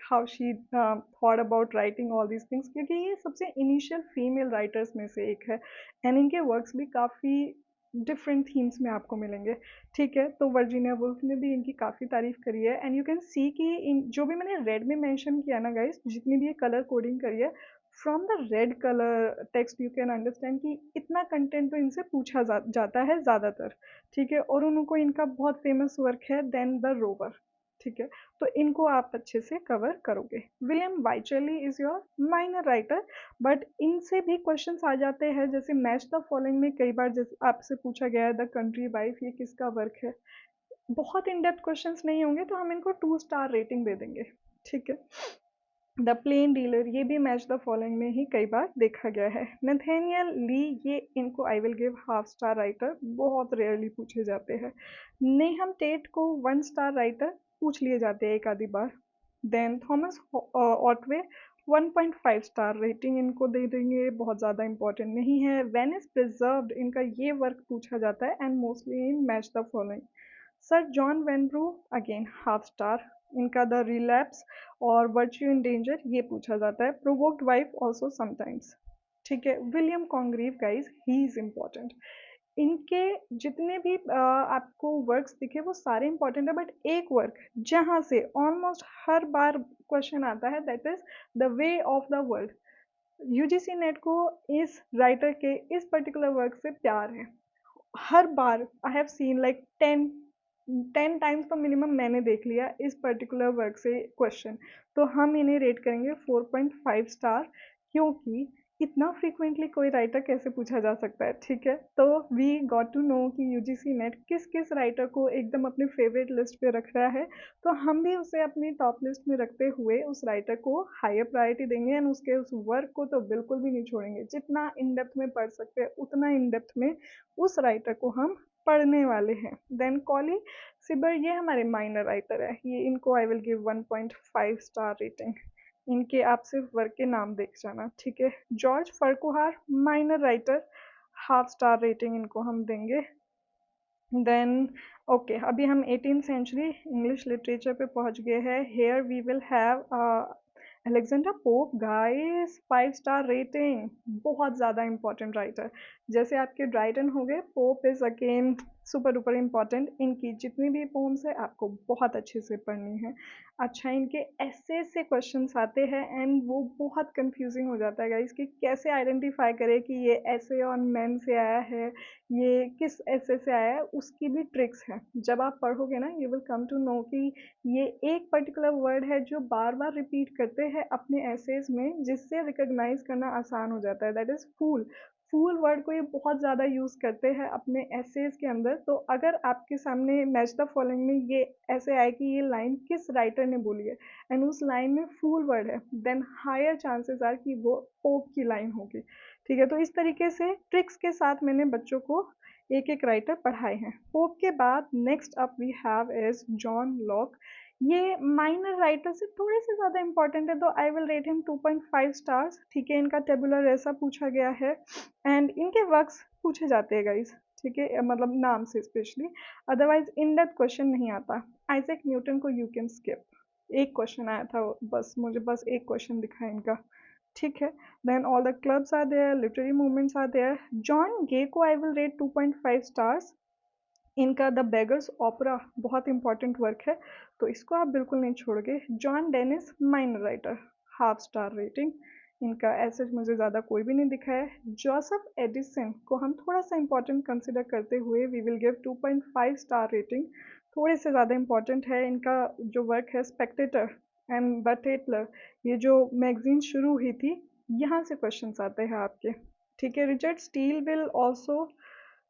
how she thought about writing all these things, क्योंकि ये सबसे इनिशियल फीमेल राइटर्स में से एक है, एंड इनके वर्क्स भी काफ़ी डिफरेंट थीम्स में आपको मिलेंगे। ठीक है, तो वर्जीनिया वुल्फ ने भी इनकी काफ़ी तारीफ करी है, एंड यू कैन सी कि इन जो भी मैंने रेड में मेंशन किया ना गाइस, जितनी भी ये कलर कोडिंग करी है, from the red colour text you can understand कि इतना कंटेंट तो इनसे पूछा जाता है ज़्यादातर। ठीक है, और उनको इनका बहुत फेमस वर्क है देन द रोवर। ठीक है, तो इनको आप अच्छे से कवर करोगे। William Wycherley is your minor writer, but इनसे भी क्वेश्चंस आ जाते हैं, जैसे मैच द फॉलोइंग में कई बार जैसे आपसे पूछा गया है द कंट्री वाइफ, ये किसका वर्क है। बहुत इन डेप्थ क्वेश्चंस नहीं होंगे तो हम इनको 2 स्टार रेटिंग दे देंगे। ठीक है, द प्लेन डीलर, ये भी मैच द फॉलोइंग में ही कई बार देखा गया है। नथेनियल ली, ये इनको I will give half star writer, बहुत रेयरली पूछे जाते हैं। नेहम टेट को 1 स्टार राइटर पूछ लिए जाते हैं एक आधी बार। Then Thomas Otway 1.5 star rating इनको दे देंगे, बहुत ज़्यादा इंपॉर्टेंट नहीं है। वेनिस प्रिजर्व्ड, इनका ये वर्क पूछा जाता है and mostly in match the following. Sir John Vanbrugh again half star, इनका द रिलैप्स और वर्च्यू इन डेंजर ये पूछा जाता है। Provoked wife also sometimes. ठीक है, William Congreve guys he is important, इनके जितने भी आपको वर्क्स दिखे वो सारे इंपॉर्टेंट है, बट एक वर्क जहाँ से ऑलमोस्ट हर बार क्वेश्चन आता है that is the way of the world. UGC net को इस राइटर के इस पर्टिकुलर वर्क से प्यार है, हर बार I have seen like 10 times तो मिनिमम मैंने देख लिया इस पर्टिकुलर वर्क से क्वेश्चन, तो हम इन्हें रेट करेंगे 4.5 स्टार, क्योंकि इतना फ्रीक्वेंटली कोई राइटर कैसे पूछा जा सकता है, ठीक है। तो वी गॉट टू नो कि यूजीसी नेट किस किस राइटर को एकदम अपने फेवरेट लिस्ट पे रख रहा है, तो हम भी उसे अपनी टॉप लिस्ट में रखते हुए उस राइटर को हायर प्रायोरिटी देंगे एंड उसके उस वर्क को तो बिल्कुल भी नहीं छोड़ेंगे। जितना इन डेप्थ में पढ़ सकते हैं उतना इन डेप्थ में उस राइटर को हम पढ़ने वाले हैं। देन कॉली सिबर, ये हमारे माइनर राइटर है, ये इनको I will give 1.5 star rating. इनके आप सिर्फ वर्क के नाम देख जाना, ठीक है। George Farquhar, minor writer, half star rating इनको हम देंगे। देन ओके, अभी हम 18th सेंचुरी इंग्लिश लिटरेचर पे पहुंच गए हैं। Here we will have Alexander Pope, guys 5 star rating, बहुत ज़्यादा इंपॉर्टेंट राइटर। जैसे आपके ड्राइटन हो गए, Pope is again super duper important. इनकी जितनी भी पोम्स है आपको बहुत अच्छे से पढ़नी है। अच्छा, इनके ऐसे से क्वेश्चंस आते हैं एंड वो बहुत कंफ्यूजिंग हो जाता है गाइस कि कैसे आइडेंटिफाई करें कि ये ऐसे ऑन मैन से आया है, ये किस ऐसे से आया है, उसकी भी ट्रिक्स हैं। जब आप पढ़ोगे ना you will come to know कि ये एक पर्टिकुलर वर्ड है जो बार बार रिपीट करते हैं अपने एसेज में, जिससे रिकॉग्नाइज करना आसान हो जाता है, that is fool. Fool word को ये बहुत ज़्यादा यूज़ करते हैं अपने एसेज के अंदर। तो अगर आपके सामने मैच द फॉलोइंग में ये ऐसे आए कि ये लाइन किस राइटर ने बोली है एंड उस लाइन में फूल वर्ड है, देन हायर चांसेस आर कि वो पोप की लाइन होगी, ठीक है। तो इस तरीके से ट्रिक्स के साथ मैंने बच्चों को एक एक राइटर पढ़ाए हैं। पोप के बाद next up we have is John Locke. ये माइनर राइटर से थोड़े से ज़्यादा इंपॉर्टेंट है, तो I will rate him 2.5 stars, ठीक है। इनका टेबुलर ऐसा पूछा गया है एंड इनके वर्क्स पूछे जाते हैं गाइस, ठीक है, मतलब नाम से specially, otherwise in depth question नहीं आता। आइजैक न्यूटन को यू कैन स्किप, एक क्वेश्चन आया था बस, मुझे बस एक क्वेश्चन दिखा है इनका, ठीक है। Then all the clubs are there, literary movements are there. John Gay को आई विल रेट 2.5 स्टार्स। इनका द बेगर्स ओपरा बहुत इंपॉर्टेंट वर्क है, तो इसको आप बिल्कुल नहीं छोड़ोगे। John Dennis, minor writer, half star rating. इनका ऐसे मुझे ज़्यादा कोई भी नहीं दिखा है। जोसेफ एडिसन को हम थोड़ा सा इंपॉर्टेंट कंसिडर करते हुए we will give 2.5 star rating, थोड़े से ज़्यादा इंपॉर्टेंट है। इनका जो वर्क है स्पेक्टेटर एंड द टेटलर, ये जो मैगजीन शुरू हुई थी, यहाँ से क्वेश्चन आते हैं आपके, ठीक है। Richard Steele will also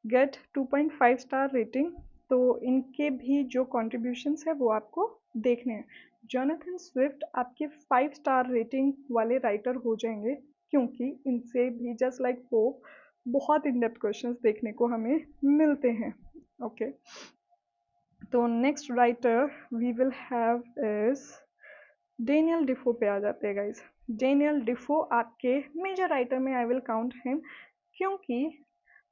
get 2.5 star rating, तो इनके भी जो कॉन्ट्रीब्यूशंस है वो आपको देखने हैं। जोनाथन स्विफ्ट आपके 5 स्टार रेटिंग वाले राइटर हो जाएंगे, क्योंकि इनसे भी जस्ट लाइक पोप बहुत इन डेप्थ क्वेश्चंस देखने को हमें मिलते हैं, ओके। तो next writer we will have is Daniel Defoe पे आ जाते हैं गाइज। डेनियल डिफो आपके मेजर राइटर में आई विल काउंट हिम, क्योंकि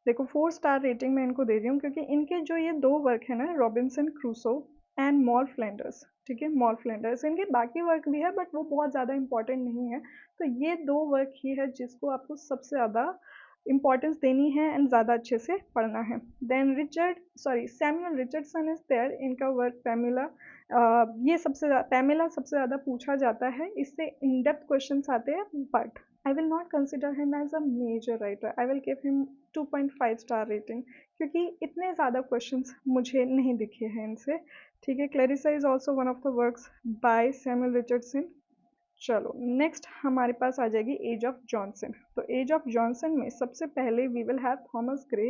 देखो 4 स्टार रेटिंग मैं इनको दे रही हूँ क्योंकि इनके जो ये दो वर्क है ना, Robinson Crusoe and mall Flanders, ठीक है, मॉल फ्लैंडर्स, इनके बाकी वर्क भी है बट वो बहुत ज़्यादा इंपॉर्टेंट नहीं है। तो ये दो वर्क ही है जिसको आपको सबसे ज़्यादा इंपॉर्टेंस देनी है एंड ज़्यादा अच्छे से पढ़ना है। Then Samuel Richardson is there, इनका वर्क पैमिला, ये पैमिला सबसे ज़्यादा पूछा जाता है, इससे इन डेप्थ क्वेश्चन आते हैं, but I will not consider him as a major writer, I will give him 2.5 star rating, क्योंकि इतने ज़्यादा क्वेश्चंस मुझे नहीं दिखे हैं इनसे, ठीक है। Clarissa is also one of the works by Samuel Richardson. चलो नेक्स्ट हमारे पास आ जाएगी एज ऑफ जॉनसन। तो एज ऑफ जॉनसन में सबसे पहले we will have Thomas Gray,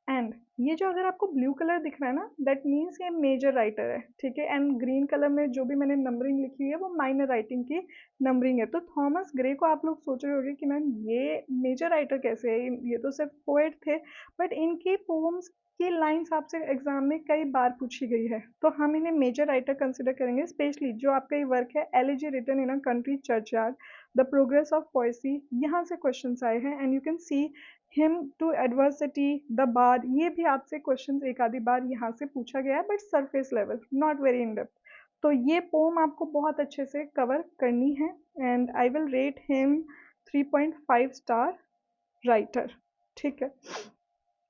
and ये जो अगर आपको ब्लू कलर दिख रहा है ना, दैट मीन्स ये मेजर राइटर है, ठीक है। एंड ग्रीन कलर में जो भी मैंने नंबरिंग लिखी हुई है वो माइनर राइटिंग की नंबरिंग है। तो थॉमस ग्रे को आप लोग सोच रहे होंगे कि मैम ये मेजर राइटर कैसे है, ये तो सिर्फ पोएट थे, बट इनकी पोम्स की लाइन्स आपसे एग्जाम में कई बार पूछी गई है, तो हम इन्हें मेजर राइटर कंसिडर करेंगे। स्पेशली जो आपका ये वर्क है elegy written in a country churchyard, the progress of poesy, यहाँ से क्वेश्चन आए हैं and you can see hymn to adversity, the bar, ये भी आपसे क्वेश्चन एक आधी बार यहाँ से पूछा गया है but surface level, not very in depth. तो ये पोम आपको बहुत अच्छे से कवर करनी है and I will rate him 3.5 star writer, ठीक है।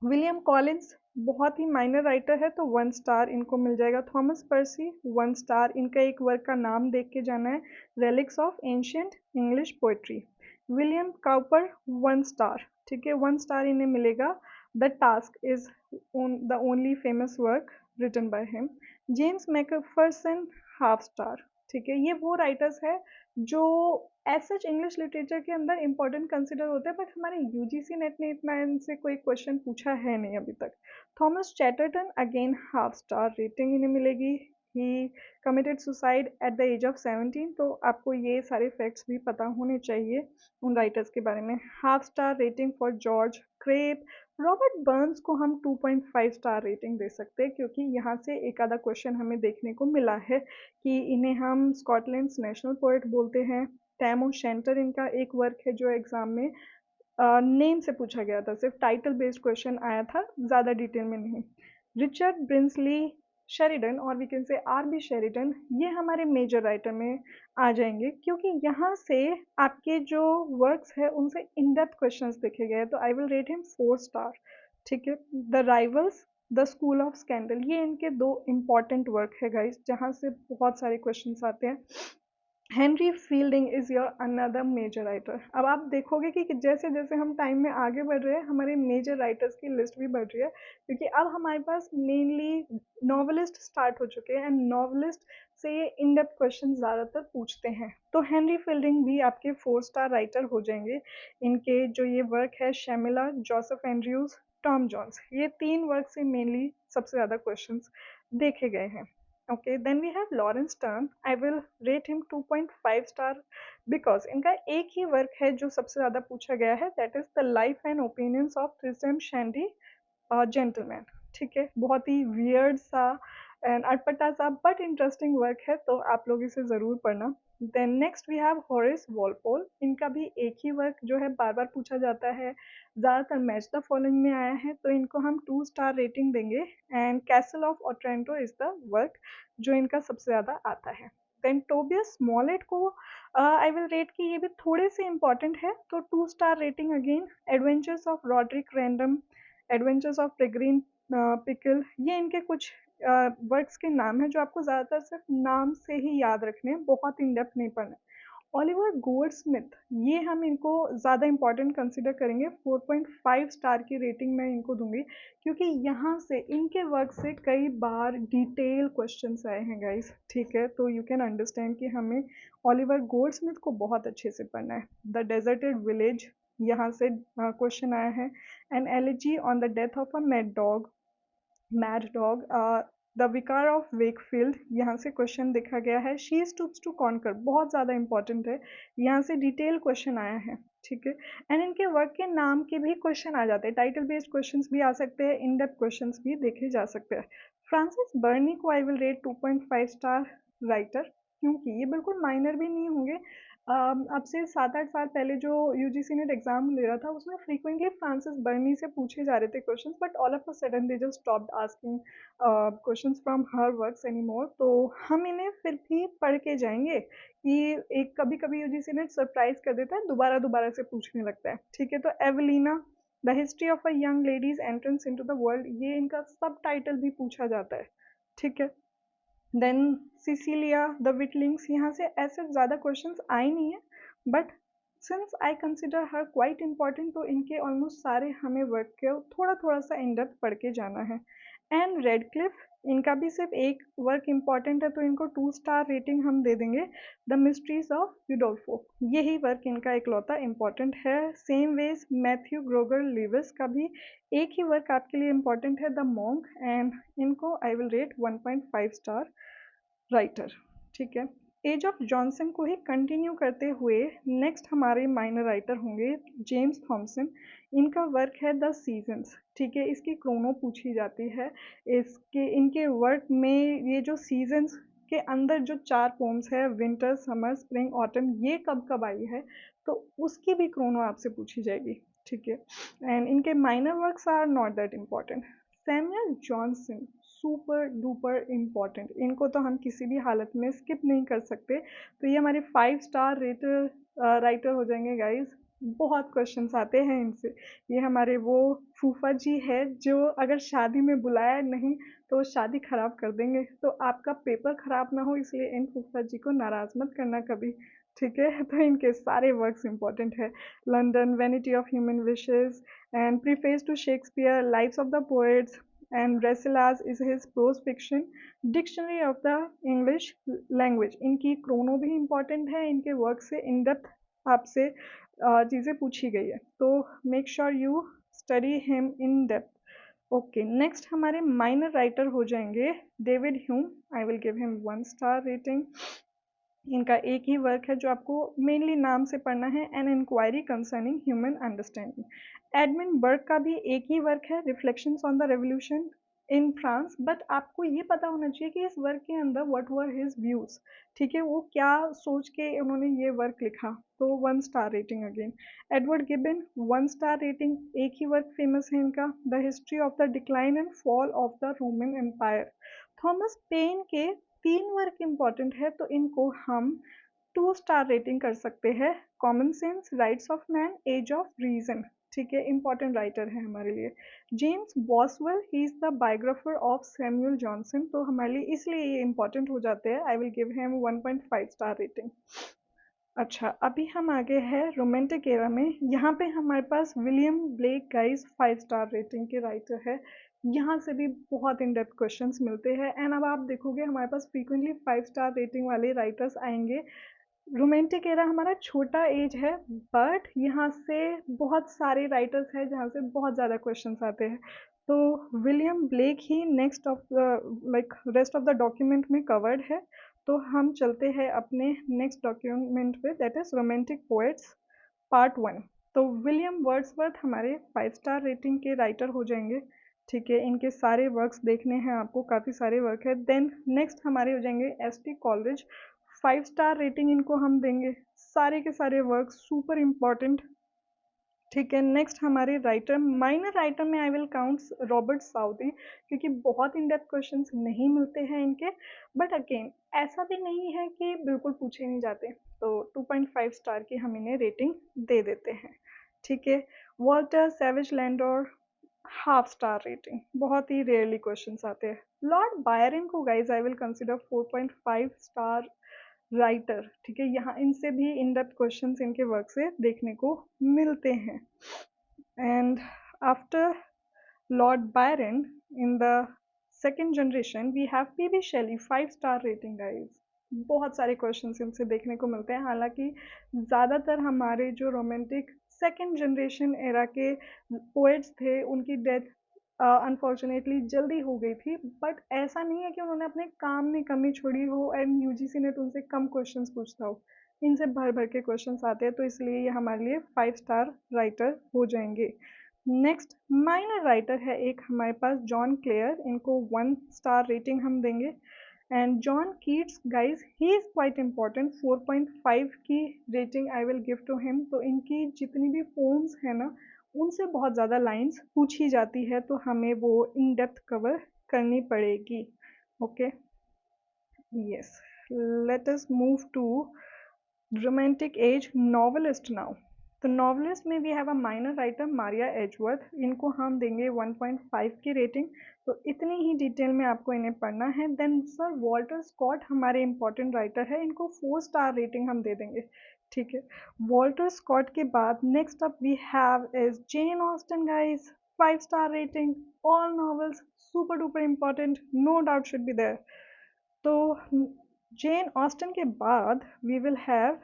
विलियम कॉलिंस बहुत ही माइनर राइटर है, तो 1 स्टार इनको मिल जाएगा। थॉमस पर्सी 1 स्टार, इनका एक वर्क का नाम देख के जाना है, relics of ancient English poetry. William Cowper 1 star, ठीक है, 1 स्टार इन्हें मिलेगा, the task is the only famous work written by him. James Macpherson half star, ठीक है, ये वो राइटर्स है जो एज सच इंग्लिश लिटरेचर के अंदर इंपॉर्टेंट कंसिडर होते हैं, बट हमारे यूजीसी नेट ने इतना इनसे कोई क्वेश्चन पूछा है नहीं अभी तक। Thomas Chatterton, again half star rating इन्हें मिलेगी। He committed suicide at the age of 17, तो आपको ये सारे फैक्ट्स भी पता होने चाहिए उन राइटर्स के बारे में। Half star rating for George crepe. Robert Burns को हम 2.5 स्टार रेटिंग दे सकते हैं, क्योंकि यहाँ से एक आधा क्वेश्चन हमें देखने को मिला है कि इन्हें हम स्कॉटलैंड नेशनल पोएट बोलते हैं। टैमो शेंटर इनका एक वर्क है जो एग्जाम में नेम से पूछा गया था, सिर्फ टाइटल बेस्ड क्वेश्चन आया था, ज़्यादा डिटेल में नहीं। रिचर्ड ब्रिंसली शेरिडन, और we can say R B Sheridan, ये हमारे मेजर राइटर में आ जाएंगे, क्योंकि यहाँ से आपके जो वर्क्स है उनसे इन डेप्थ क्वेश्चंस देखे गए, तो I will rate him 4 star. ठीक है। The rivals, the school of scandal, ये इनके दो इम्पॉर्टेंट वर्क है गाइस, जहाँ से बहुत सारे क्वेश्चंस आते हैं। Henry Fielding is your another major writer. अब आप देखोगे कि जैसे जैसे हम टाइम में आगे बढ़ रहे हैं, हमारे मेजर राइटर्स की लिस्ट भी बढ़ रही है, क्योंकि अब हमारे पास मेनली नॉवलिस्ट स्टार्ट हो चुके हैं, एंड नॉवलिस्ट से ये इन डेप्थ क्वेश्चन ज़्यादातर पूछते हैं। तो हेनरी फील्डिंग भी आपके 4 स्टार राइटर हो जाएंगे। इनके जो ये वर्क है, शैमिला, जोसेफ एंड्रयूज, टॉम जॉन्स, ये 3 वर्क से मेनली सबसे ज़्यादा क्वेश्चंस देखे गए हैं। Okay, then we have Lawrence Stern. I will rate him 2.5 star because इनका एक ही वर्क है जो सबसे ज़्यादा पूछा गया है, that is the life and opinions of Tristram Shandy, gentleman. ठीक है, बहुत ही वियर्ड सा एंड अटपटा सा बट इंटरेस्टिंग वर्क है, तो आप लोग इसे ज़रूर पढ़ना। Then next we have Horace Walpole. इनका भी एक ही वर्क जो है बार बार पूछा जाता है, ज़्यादातर मैच द फॉलोइंग में आया है, तो इनको हम 2 स्टार रेटिंग देंगे। And castle of Otranto is the work जो इनका सबसे ज़्यादा आता है। देन टोबियस स्मॉलेट को आई विल रेट कि ये भी थोड़े से इंपॉर्टेंट है, तो 2 star rating again. Adventures of Roderick Random, adventures of Peregrine Pickle, ये इनके कुछ वर्क्स के नाम हैं जो आपको ज़्यादातर सिर्फ नाम से ही याद रखने हैं, बहुत इन डेप्थ नहीं पढ़ना है। ओलिवर गोल्डस्मिथ, ये हम इनको ज़्यादा इंपॉर्टेंट कंसिडर करेंगे, 4.5 स्टार की रेटिंग मैं इनको दूंगी, क्योंकि यहाँ से इनके वर्क से कई बार डिटेल क्वेश्चंस आए हैं गाइस। ठीक है, तो यू कैन अंडरस्टैंड कि हमें ओलिवर गोल्डस्मिथ को बहुत अच्छे से पढ़ना है। द डेजर्टेड विलेज, यहाँ से क्वेश्चन आया है। An elegy on the death of a mad dog, the विकार ऑफ वेकफील्ड, यहाँ से क्वेश्चन देखा गया है। शी स्टूप्स टू कॉन्कर, बहुत ज़्यादा इंपॉर्टेंट है, यहाँ से डिटेल क्वेश्चन आया है। ठीक है, एंड इनके वर्क के नाम के भी क्वेश्चन आ जाते हैं, टाइटल बेस्ड क्वेश्चंस भी आ सकते हैं, इन डेप्थ क्वेश्चंस भी देखे जा सकते हैं। फ्रांसिस बर्नी को I will rate 2.5 star writer, क्योंकि ये बिल्कुल माइनर भी नहीं होंगे। अब से 7-8 साल पहले जो यूजीसी नेट एग्जाम ले रहा था, उसमें फ्रीक्वेंटली फ्रांसिस बर्नी से पूछे जा रहे थे questions, but all of a sudden they just stopped asking questions from her works anymore. तो हम इन्हें फिर भी पढ़ के जाएंगे कि एक कभी कभी यूजीसी नेट सरप्राइज कर देता है, दोबारा दोबारा से पूछने लगता है। ठीक है, तो Evelina, the history of a young lady's entrance into the world, ये इनका सब टाइटल भी पूछा जाता है। ठीक है, देन सिसिलिया, द विटलिंग्स, यहाँ से ऐसे ज़्यादा क्वेश्चंस आए नहीं है, but since I consider her quite important, तो इनके ऑलमोस्ट सारे हमें वर्क के थोड़ा थोड़ा सा इन डेप्थ पढ़ के जाना है। एंड रेडक्लिफ, इनका भी सिर्फ एक वर्क इम्पॉर्टेंट है, तो इनको 2 स्टार रेटिंग हम दे देंगे। द मिस्ट्रीज ऑफ यूडोल्फो, यही वर्क इनका इकलौता इम्पॉर्टेंट है। सेम वेज मैथ्यू ग्रोगर लिविस का भी एक ही वर्क आपके लिए इम्पॉर्टेंट है, द मॉन्क, एंड इनको I will rate 1.5 star writer. ठीक है, एज ऑफ जॉनसन को ही कंटिन्यू करते हुए नेक्स्ट हमारे माइनर राइटर होंगे जेम्स थॉमसन। इनका वर्क है द सीजन्स। ठीक है, इसकी क्रोनो पूछी जाती है। इनके वर्क में ये जो सीजन्स के अंदर जो 4 पोम्स है, विंटर, समर, स्प्रिंग, ऑटम, ये कब कब आई है, तो उसकी भी क्रोनो आपसे पूछी जाएगी। ठीक है, एंड इनके minor works are not that important. Samuel Johnson, super duper important, इनको तो हम किसी भी हालत में स्किप नहीं कर सकते, तो ये हमारे 5 स्टार रेटर राइटर हो जाएंगे गाइस। बहुत क्वेश्चंस आते हैं इनसे। ये हमारे वो फूफा जी है जो अगर शादी में बुलाया नहीं तो शादी खराब कर देंगे, तो आपका पेपर खराब ना हो इसलिए इन फूफा जी को नाराज मत करना कभी। ठीक है, तो इनके सारे वर्क्स इंपॉर्टेंट है। London, vanity of human wishes, and preface to Shakespeare, lives of the poets, and Rasselas is his prose fiction, dictionary of the English language. इनकी क्रोनो भी इम्पॉर्टेंट है, इनके वर्क से इन डेप्थ आपसे चीज़ें पूछी गई है, तो make sure you study him in depth. Okay, next हमारे माइनर राइटर हो जाएंगे David Hume. I will give him 1 star rating. इनका एक ही वर्क है जो आपको मेनली नाम से पढ़ना है, an enquiry concerning human understanding. Edmund Burke का भी एक ही वर्क है, reflections on the revolution in France. But आपको ये पता होना चाहिए कि इस वर्क के अंदर व्हाट वर हिज व्यूज, ठीक है, वो क्या सोच के उन्होंने ये वर्क लिखा, तो 1 star rating again. Edward Gibbon 1 star rating, एक ही वर्क फेमस है इनका, the history of the decline and fall of the Roman empire. Thomas Paine के 3 वर्क इम्पॉर्टेंट है, तो इनको हम 2 स्टार रेटिंग कर सकते हैं। Common sense, rights of man, age of reason, ठीक है, इंपॉर्टेंट राइटर है हमारे लिए। James Boswell, he is the biographer of Samuel Johnson, तो हमारे लिए इसलिए ये इंपॉर्टेंट हो जाते हैं। I will give him 1.5 star rating. अच्छा, अभी हम आगे हैं रोमांटिक एरा में। यहाँ पे हमारे पास William Blake guys 5 star rating के राइटर है। यहाँ से भी बहुत इन डेप्थ क्वेश्चंस मिलते हैं, एंड अब आप देखोगे हमारे पास फ्रीक्वेंटली 5 स्टार रेटिंग वाले राइटर्स आएंगे। रोमांटिक एरा हमारा छोटा एज है, बट यहाँ से बहुत सारे राइटर्स हैं जहाँ से बहुत ज़्यादा क्वेश्चंस आते हैं। तो William Blake he next of like rest of the document में कवर्ड है। तो हम चलते हैं अपने नेक्स्ट डॉक्यूमेंट पे, that is romantic poets part 1। तो विलियम वर्ड्सवर्थ हमारे 5 स्टार रेटिंग के राइटर हो जाएंगे, ठीक है, इनके सारे वर्क्स देखने हैं आपको, काफ़ी सारे वर्क है। देन नेक्स्ट हमारे हो जाएंगे एस.टी. कॉलरिज, 5 स्टार रेटिंग इनको हम देंगे, सारे के सारे वर्क सुपर इम्पॉर्टेंट, ठीक है। नेक्स्ट हमारे राइटर, माइनर राइटर में I will count Robert Southey, क्योंकि बहुत इन डेप्थ क्वेश्चंस नहीं मिलते हैं इनके, बट अगेन ऐसा भी नहीं है कि बिल्कुल पूछे नहीं जाते, तो 2.5 स्टार की हम इन्हें रेटिंग दे देते हैं, ठीक है। Walter Savage Landor, 1/2 star rating, बहुत ही रेयरली क्वेश्चंस आते हैं। लॉर्ड बायरन को guys I will consider 4.5 star writer, ठीक है, यहाँ इनसे भी इन डेप्थ क्वेश्चंस इनके वर्क से देखने को मिलते हैं। And after Lord Byron in the second generation we have P B. Shelley, 5 star rating guys. बहुत सारे क्वेश्चंस इनसे देखने को मिलते हैं, हालांकि ज़्यादातर हमारे जो रोमांटिक सेकेंड जनरेशन एरा के पोएट्स थे उनकी डेथ अनफॉर्चुनेटली जल्दी हो गई थी, बट ऐसा नहीं है कि उन्होंने अपने काम में कमी छोड़ी हो एंड यूजीसी ने तो उनसे कम क्वेश्चंस पूछता हो। इनसे भर भर के क्वेश्चंस आते हैं, तो इसलिए ये हमारे लिए 5 स्टार राइटर हो जाएंगे। नेक्स्ट माइनर राइटर है एक हमारे पास जॉन क्लेयर, इनको 1 स्टार रेटिंग हम देंगे। And John Keats guys, he is quite important, 4.5 की rating I will give to him. तो इनकी जितनी भी पोम्स है ना, उनसे बहुत ज़्यादा लाइंस पूछी जाती है, तो हमें वो इन डेप्थ कवर करनी पड़ेगी। Okay, yes, let us move to romantic age novelist now. तो नॉवेलिस्ट में we have a minor writer Maria Edgeworth, इनको हम देंगे 1.5 की रेटिंग। तो इतनी ही डिटेल में आपको इन्हें पढ़ना है। देन सर वॉल्टर स्कॉट हमारे इंपॉर्टेंट राइटर है, इनको 4 स्टार रेटिंग हम दे देंगे, ठीक है। वॉल्टर स्कॉट के बाद next up we have is Jane Austen guys, 5 star rating, all novels super duper important, no doubt should be there. तो जेन ऑस्टन के बाद we will have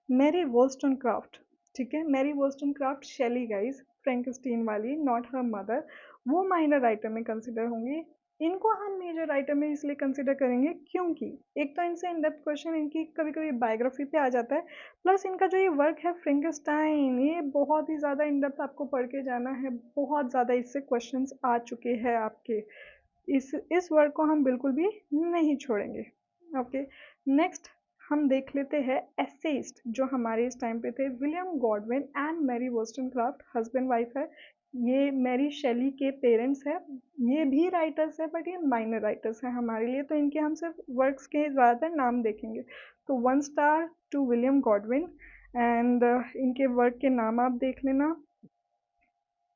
Mary Wollstonecraft, ठीक है। Mary Wollstonecraft Shelley guys, Frankenstein वाली, नॉट हर मदर, वो माइनर राइटर में कंसिडर होंगी। इनको हम मेजर राइटर में इसलिए कंसिडर करेंगे क्योंकि एक तो इनसे इन डेप्थ क्वेश्चन इनकी कभी कभी बायोग्राफी पे आ जाता है, प्लस इनका जो ये वर्क है फ्रैंकेनस्टाइन, ये बहुत ही ज़्यादा इन डेप्थ आपको पढ़ के जाना है, बहुत ज़्यादा इससे क्वेश्चंस आ चुके हैं आपके, इस वर्क को हम बिल्कुल भी नहीं छोड़ेंगे। ओके, नेक्स्ट हम देख लेते हैं एसेइस्ट जो हमारे इस टाइम पे थे, William Godwin and Mary Wollstonecraft, husband wife है। ये मैरी शेली के पेरेंट्स है, ये भी राइटर्स है, बट ये माइनर राइटर्स हैं हमारे लिए, तो इनके हम सिर्फ वर्क्स के ज़्यादातर नाम देखेंगे। तो 1 star to William Godwin, and इनके वर्क के नाम आप देख लेना।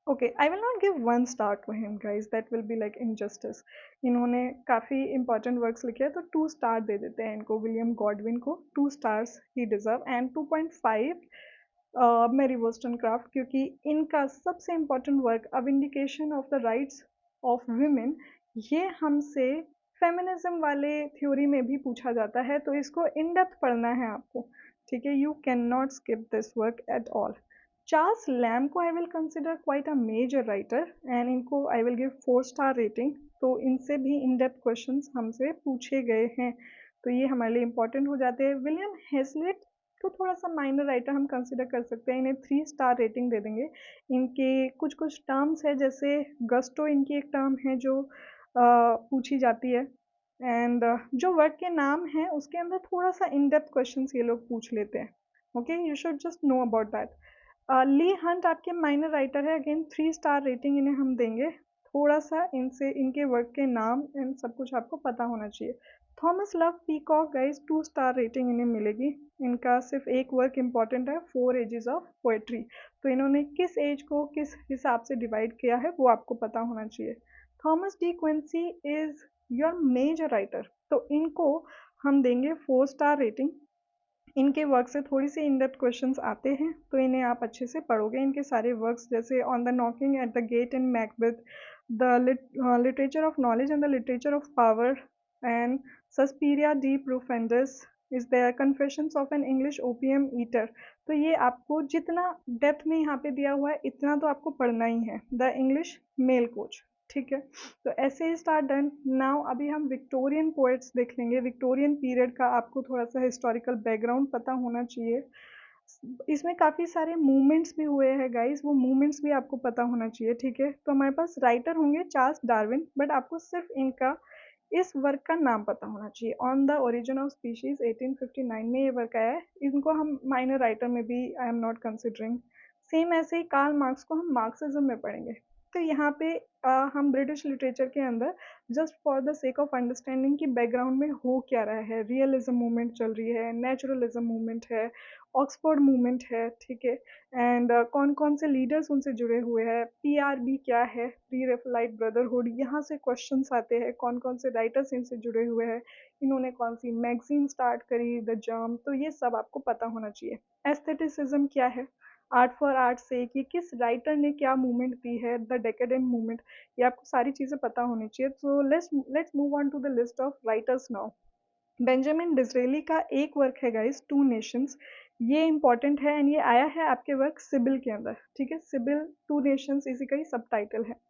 Okay, I will not give 1 star to him guys, that will be like injustice. इन्होंने काफ़ी इंपॉर्टेंट वर्क्स लिखे हैं, तो 2 स्टार दे देते हैं इनको, विलियम गॉडविन को 2 स्टार्स ही डिजर्व। एंड 2.5 मैरी वोllstonecraft, क्योंकि इनका सबसे important work a vindication of the rights of woman, ये हमसे फेमिनिज्म वाले थ्योरी में भी पूछा जाता है, तो इसको इन डेप्थ पढ़ना है आपको, ठीक है। You can not skip this work at all. Charles Lamb को I will consider quite a major writer and इनको I will give 4 star rating. तो इनसे भी इन डेप्थ क्वेश्चंस हमसे पूछे गए हैं, तो ये हमारे लिए इंपॉर्टेंट हो जाते हैं। विलियम हेजलिट को थोड़ा सा माइनर राइटर हम कंसिडर कर सकते हैं, इन्हें 3 स्टार रेटिंग दे देंगे। इनके कुछ कुछ टर्म्स है, जैसे गस्टो इनकी एक टर्म है जो पूछी जाती है, एंड जो वर्ड के नाम है उसके अंदर थोड़ा सा इन डेप्थ क्वेश्चंस ये लोग पूछ लेते हैं। Okay, you should just know about that. Leigh Hunt आपके माइनर राइटर है, अगेन 3 स्टार रेटिंग इन्हें हम देंगे। थोड़ा सा इनसे इनके वर्क के नाम एंड सब कुछ आपको पता होना चाहिए। Thomas love peacock guys 2 star rating इन्हें मिलेगी। इनका सिर्फ एक वर्क इंपॉर्टेंट है, 4 एजेस ऑफ पोएट्री, तो इन्होंने किस एज को किस हिसाब से डिवाइड किया है वो आपको पता होना चाहिए। Thomas De Quincey is your major writer, तो इनको हम देंगे 4 स्टार रेटिंग। इनके वर्क से थोड़ी सी इन डेप्थ क्वेश्चंस आते हैं, तो इन्हें आप अच्छे से पढ़ोगे। इनके सारे वर्क्स जैसे on the knocking at the gate in Macbeth, the literature of knowledge and the literature of power, and Suspiria de Profundis is the confessions of an English opium eater. तो ये आपको जितना डेप्थ में यहाँ पे दिया हुआ है इतना तो आपको पढ़ना ही है। द इंग्लिश मेल कोच, ठीक है। तो ऐसे ही स्टार्ट डन। नाउ अभी हम विक्टोरियन पोएट्स देख लेंगे। विक्टोरियन पीरियड का आपको थोड़ा सा हिस्टोरिकल बैकग्राउंड पता होना चाहिए। इसमें काफ़ी सारे मूवमेंट्स भी हुए हैं गाइस, वो मूवमेंट्स भी आपको पता होना चाहिए, ठीक है। तो हमारे पास राइटर होंगे चार्ल्स डार्विन, बट आपको सिर्फ इनका इस वर्क का नाम पता होना चाहिए। On the origin of species 1859 में ये वर्क आया है। इनको हम माइनर राइटर में भी आई एम नॉट कंसिडरिंग। सेम ऐसे ही कार्ल मार्क्स को हम मार्क्सिज्म में पढ़ेंगे। तो यहाँ पे हम ब्रिटिश लिटरेचर के अंदर just for the sake of understanding कि बैकग्राउंड में हो क्या रहा है, रियलिज्म मूवमेंट चल रही है, नेचुरलिज्म मूवमेंट है, ऑक्सफोर्ड मूवमेंट है, ठीक है। एंड कौन कौन से लीडर्स उनसे जुड़े हुए हैं, पीआरबी क्या है, प्री रेफलाइट ब्रदरहुड, यहाँ से क्वेश्चंस आते हैं। कौन कौन से राइटर्स इनसे जुड़े हुए हैं, इन्होंने कौन सी मैगजीन स्टार्ट करी, द जर्म, तो ये सब आपको पता होना चाहिए। एस्थेटिसिज्म क्या है, आर्ट फॉर आर्ट से कि किस राइटर ने क्या मूवमेंट दी है, द डेकेडेंट मूवमेंट, ये आपको सारी चीज़ें पता होनी चाहिए। तो let's move on to the list of writers now. Benjamin Disraeli का एक वर्क है गाइस, टू नेशंस, ये इंपॉर्टेंट है एंड ये आया है आपके वर्क सिबिल के अंदर, ठीक है। सिबिल टू नेशंस इसी का ही सब टाइटल है।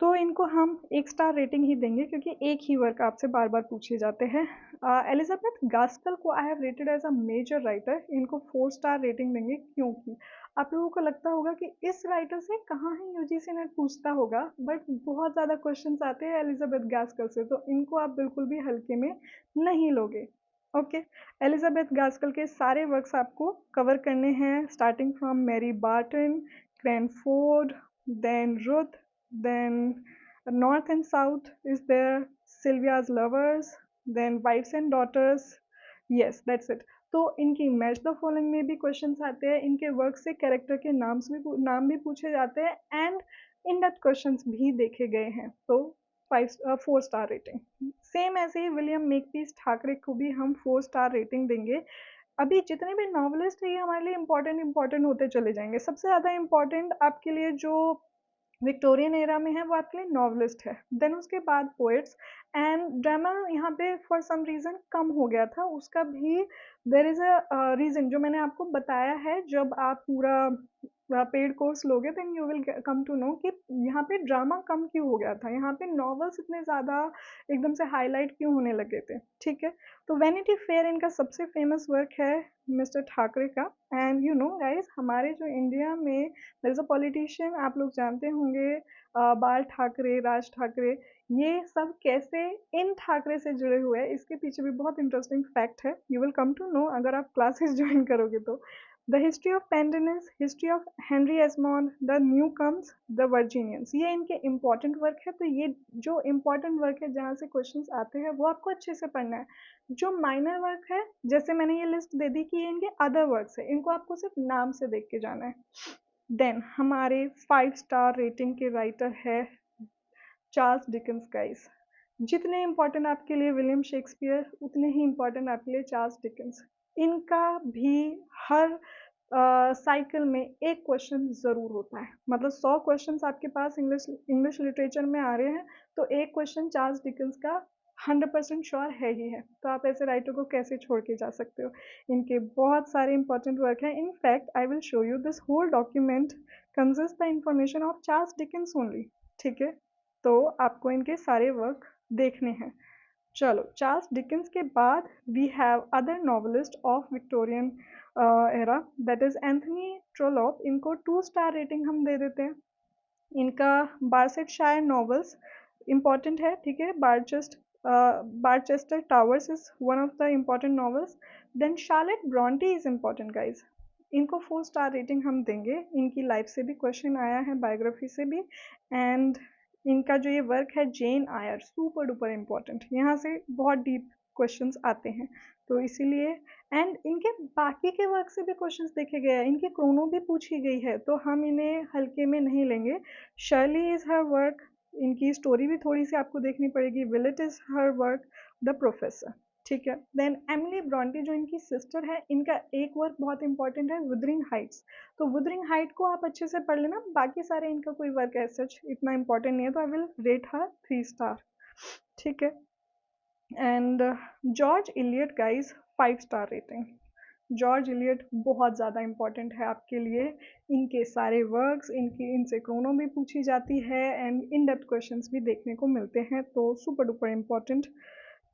तो इनको हम 1 स्टार रेटिंग ही देंगे क्योंकि एक ही वर्क आपसे बार बार पूछे जाते हैं। एलिजाबेथ गास्कल को I have rated as a major writer, इनको 4 स्टार रेटिंग देंगे क्योंकि आप लोगों को लगता होगा कि इस राइटर से कहाँ ही यूजीसी नेट पूछता होगा, बट बहुत ज़्यादा क्वेश्चंस आते हैं एलिजाबेथ गास्कल से, तो इनको आप बिल्कुल भी हल्के में नहीं लोगे। ओके, एलिजाबेथ गास्कल के सारे वर्क्स आपको कवर करने हैं, starting from Mary Barton, Cranford, then Ruth, then North and South is there, Sylvia's Lovers, then Wives and Daughters, yes that's it। तो इनकी मैच द फॉलोइंग में भी क्वेश्चंस आते हैं, इनके वर्क से कैरेक्टर के नाम भी पूछे जाते हैं एंड इन डेप्थ क्वेश्चंस भी देखे गए हैं। तो 4 स्टार रेटिंग। सेम ऐसे ही विलियम मेकपीस ठाकरे को भी हम 4 स्टार रेटिंग देंगे। अभी जितने भी नॉवलिस्ट है ये हमारे लिए इंपॉर्टेंट होते चले जाएंगे। सबसे ज़्यादा इंपॉर्टेंट आपके लिए जो विक्टोरियन एरा में है वो आपके लिए नॉवलिस्ट है, देन उसके बाद पोएट्स एंड ड्रामा यहाँ पे फॉर सम रीज़न कम हो गया था, उसका भी देर इज़ अ रीज़न जो मैंने आपको बताया है। जब आप पूरा पेड कोर्स लोगे then you will come to know कि यहाँ पे ड्रामा कम क्यों हो गया था, यहाँ पे नॉवेल्स इतने ज़्यादा एकदम से हाईलाइट क्यों होने लगे थे, ठीक है। तो वैनिटी फेयर इनका सबसे फेमस वर्क है मिस्टर ठाकरे का। एंड यू नो गाइज, हमारे जो इंडिया में देयर इज़ अ पॉलिटिशियन, आप लोग जानते होंगे, बाल ठाकरे, राज ठाकरे, ये सब कैसे इन ठाकरे से जुड़े हुए हैं, इसके पीछे भी बहुत इंटरेस्टिंग फैक्ट है। You will come to know अगर आप क्लासेस ज्वाइन करोगे तो। The history of Pendennis, history of Henry Esmond, the Newcomes, the Virginians, ये इनके इम्पॉर्टेंट वर्क है। तो ये जो इम्पॉर्टेंट वर्क है जहाँ से क्वेश्चंस आते हैं वो आपको अच्छे से पढ़ना है। जो माइनर वर्क है, जैसे मैंने ये लिस्ट दे दी कि ये इनके अदर वर्क्स है, इनको आपको सिर्फ नाम से देख के जाना है। देन हमारे 5 स्टार रेटिंग के राइटर है चार्ल्स डिकेंस गाइस। जितने इम्पोर्टेंट आपके लिए विलियम शेक्सपियर, उतने ही इम्पोर्टेंट आपके लिए चार्ल्स डिकेंस। इनका भी हर साइकिल में एक क्वेश्चन ज़रूर होता है, मतलब 100 क्वेश्चंस आपके पास इंग्लिश इंग्लिश लिटरेचर में आ रहे हैं तो एक क्वेश्चन चार्ल्स डिकेंस का 100% श्योर है ही है। तो आप ऐसे राइटर को कैसे छोड़ के जा सकते हो। इनके बहुत सारे इंपॉर्टेंट वर्क हैं। In fact I will show you this whole document consist the information of Charles Dickens only. ठीक है, तो आपको इनके सारे वर्क देखने हैं। चलो, चार्ल्स डिकेंस के बाद we have other novelist of Victorian era, that is Anthony Trollope. इनको 2 स्टार रेटिंग हम दे देते हैं। इनका बारसेटशायर नॉवेल्स इम्पॉर्टेंट है, ठीक है। Barchester Towers is one of the important novels. Then Charlotte Bronte is important guys. इनको 4 स्टार रेटिंग हम देंगे। इनकी लाइफ से भी क्वेश्चन आया है, बायोग्राफी से भी। एंड इनका जो ये वर्क है जेन आयर, सुपर डुपर इम्पॉर्टेंट, यहाँ से बहुत डीप क्वेश्चंस आते हैं तो इसीलिए। एंड इनके बाकी के वर्क से भी क्वेश्चंस देखे गए हैं, इनकी क्रोनो भी पूछी गई है तो हम इन्हें हल्के में नहीं लेंगे। शर्ली इज हर वर्क, इनकी स्टोरी भी थोड़ी सी आपको देखनी पड़ेगी। Villette is her work, the professor, ठीक है। देन एमिली ब्रॉन्टी जो इनकी सिस्टर है, इनका एक वर्क बहुत इंपॉर्टेंट है, वुदरिंग हाइट्स। तो वुदरिंग हाइट को आप अच्छे से पढ़ लेना, बाकी सारे इनका कोई वर्क ऐसा इतना इंपॉर्टेंट नहीं है तो I will rate her 3 star, ठीक है। And George Eliot guys 5 star rating. George Eliot बहुत ज़्यादा इंपॉर्टेंट है आपके लिए। इनके सारे वर्क्स, इनसे क्रोनो भी पूछी जाती है एंड इन डेप्थ क्वेश्चंस भी देखने को मिलते हैं, तो सुपर डुपर इम्पॉर्टेंट,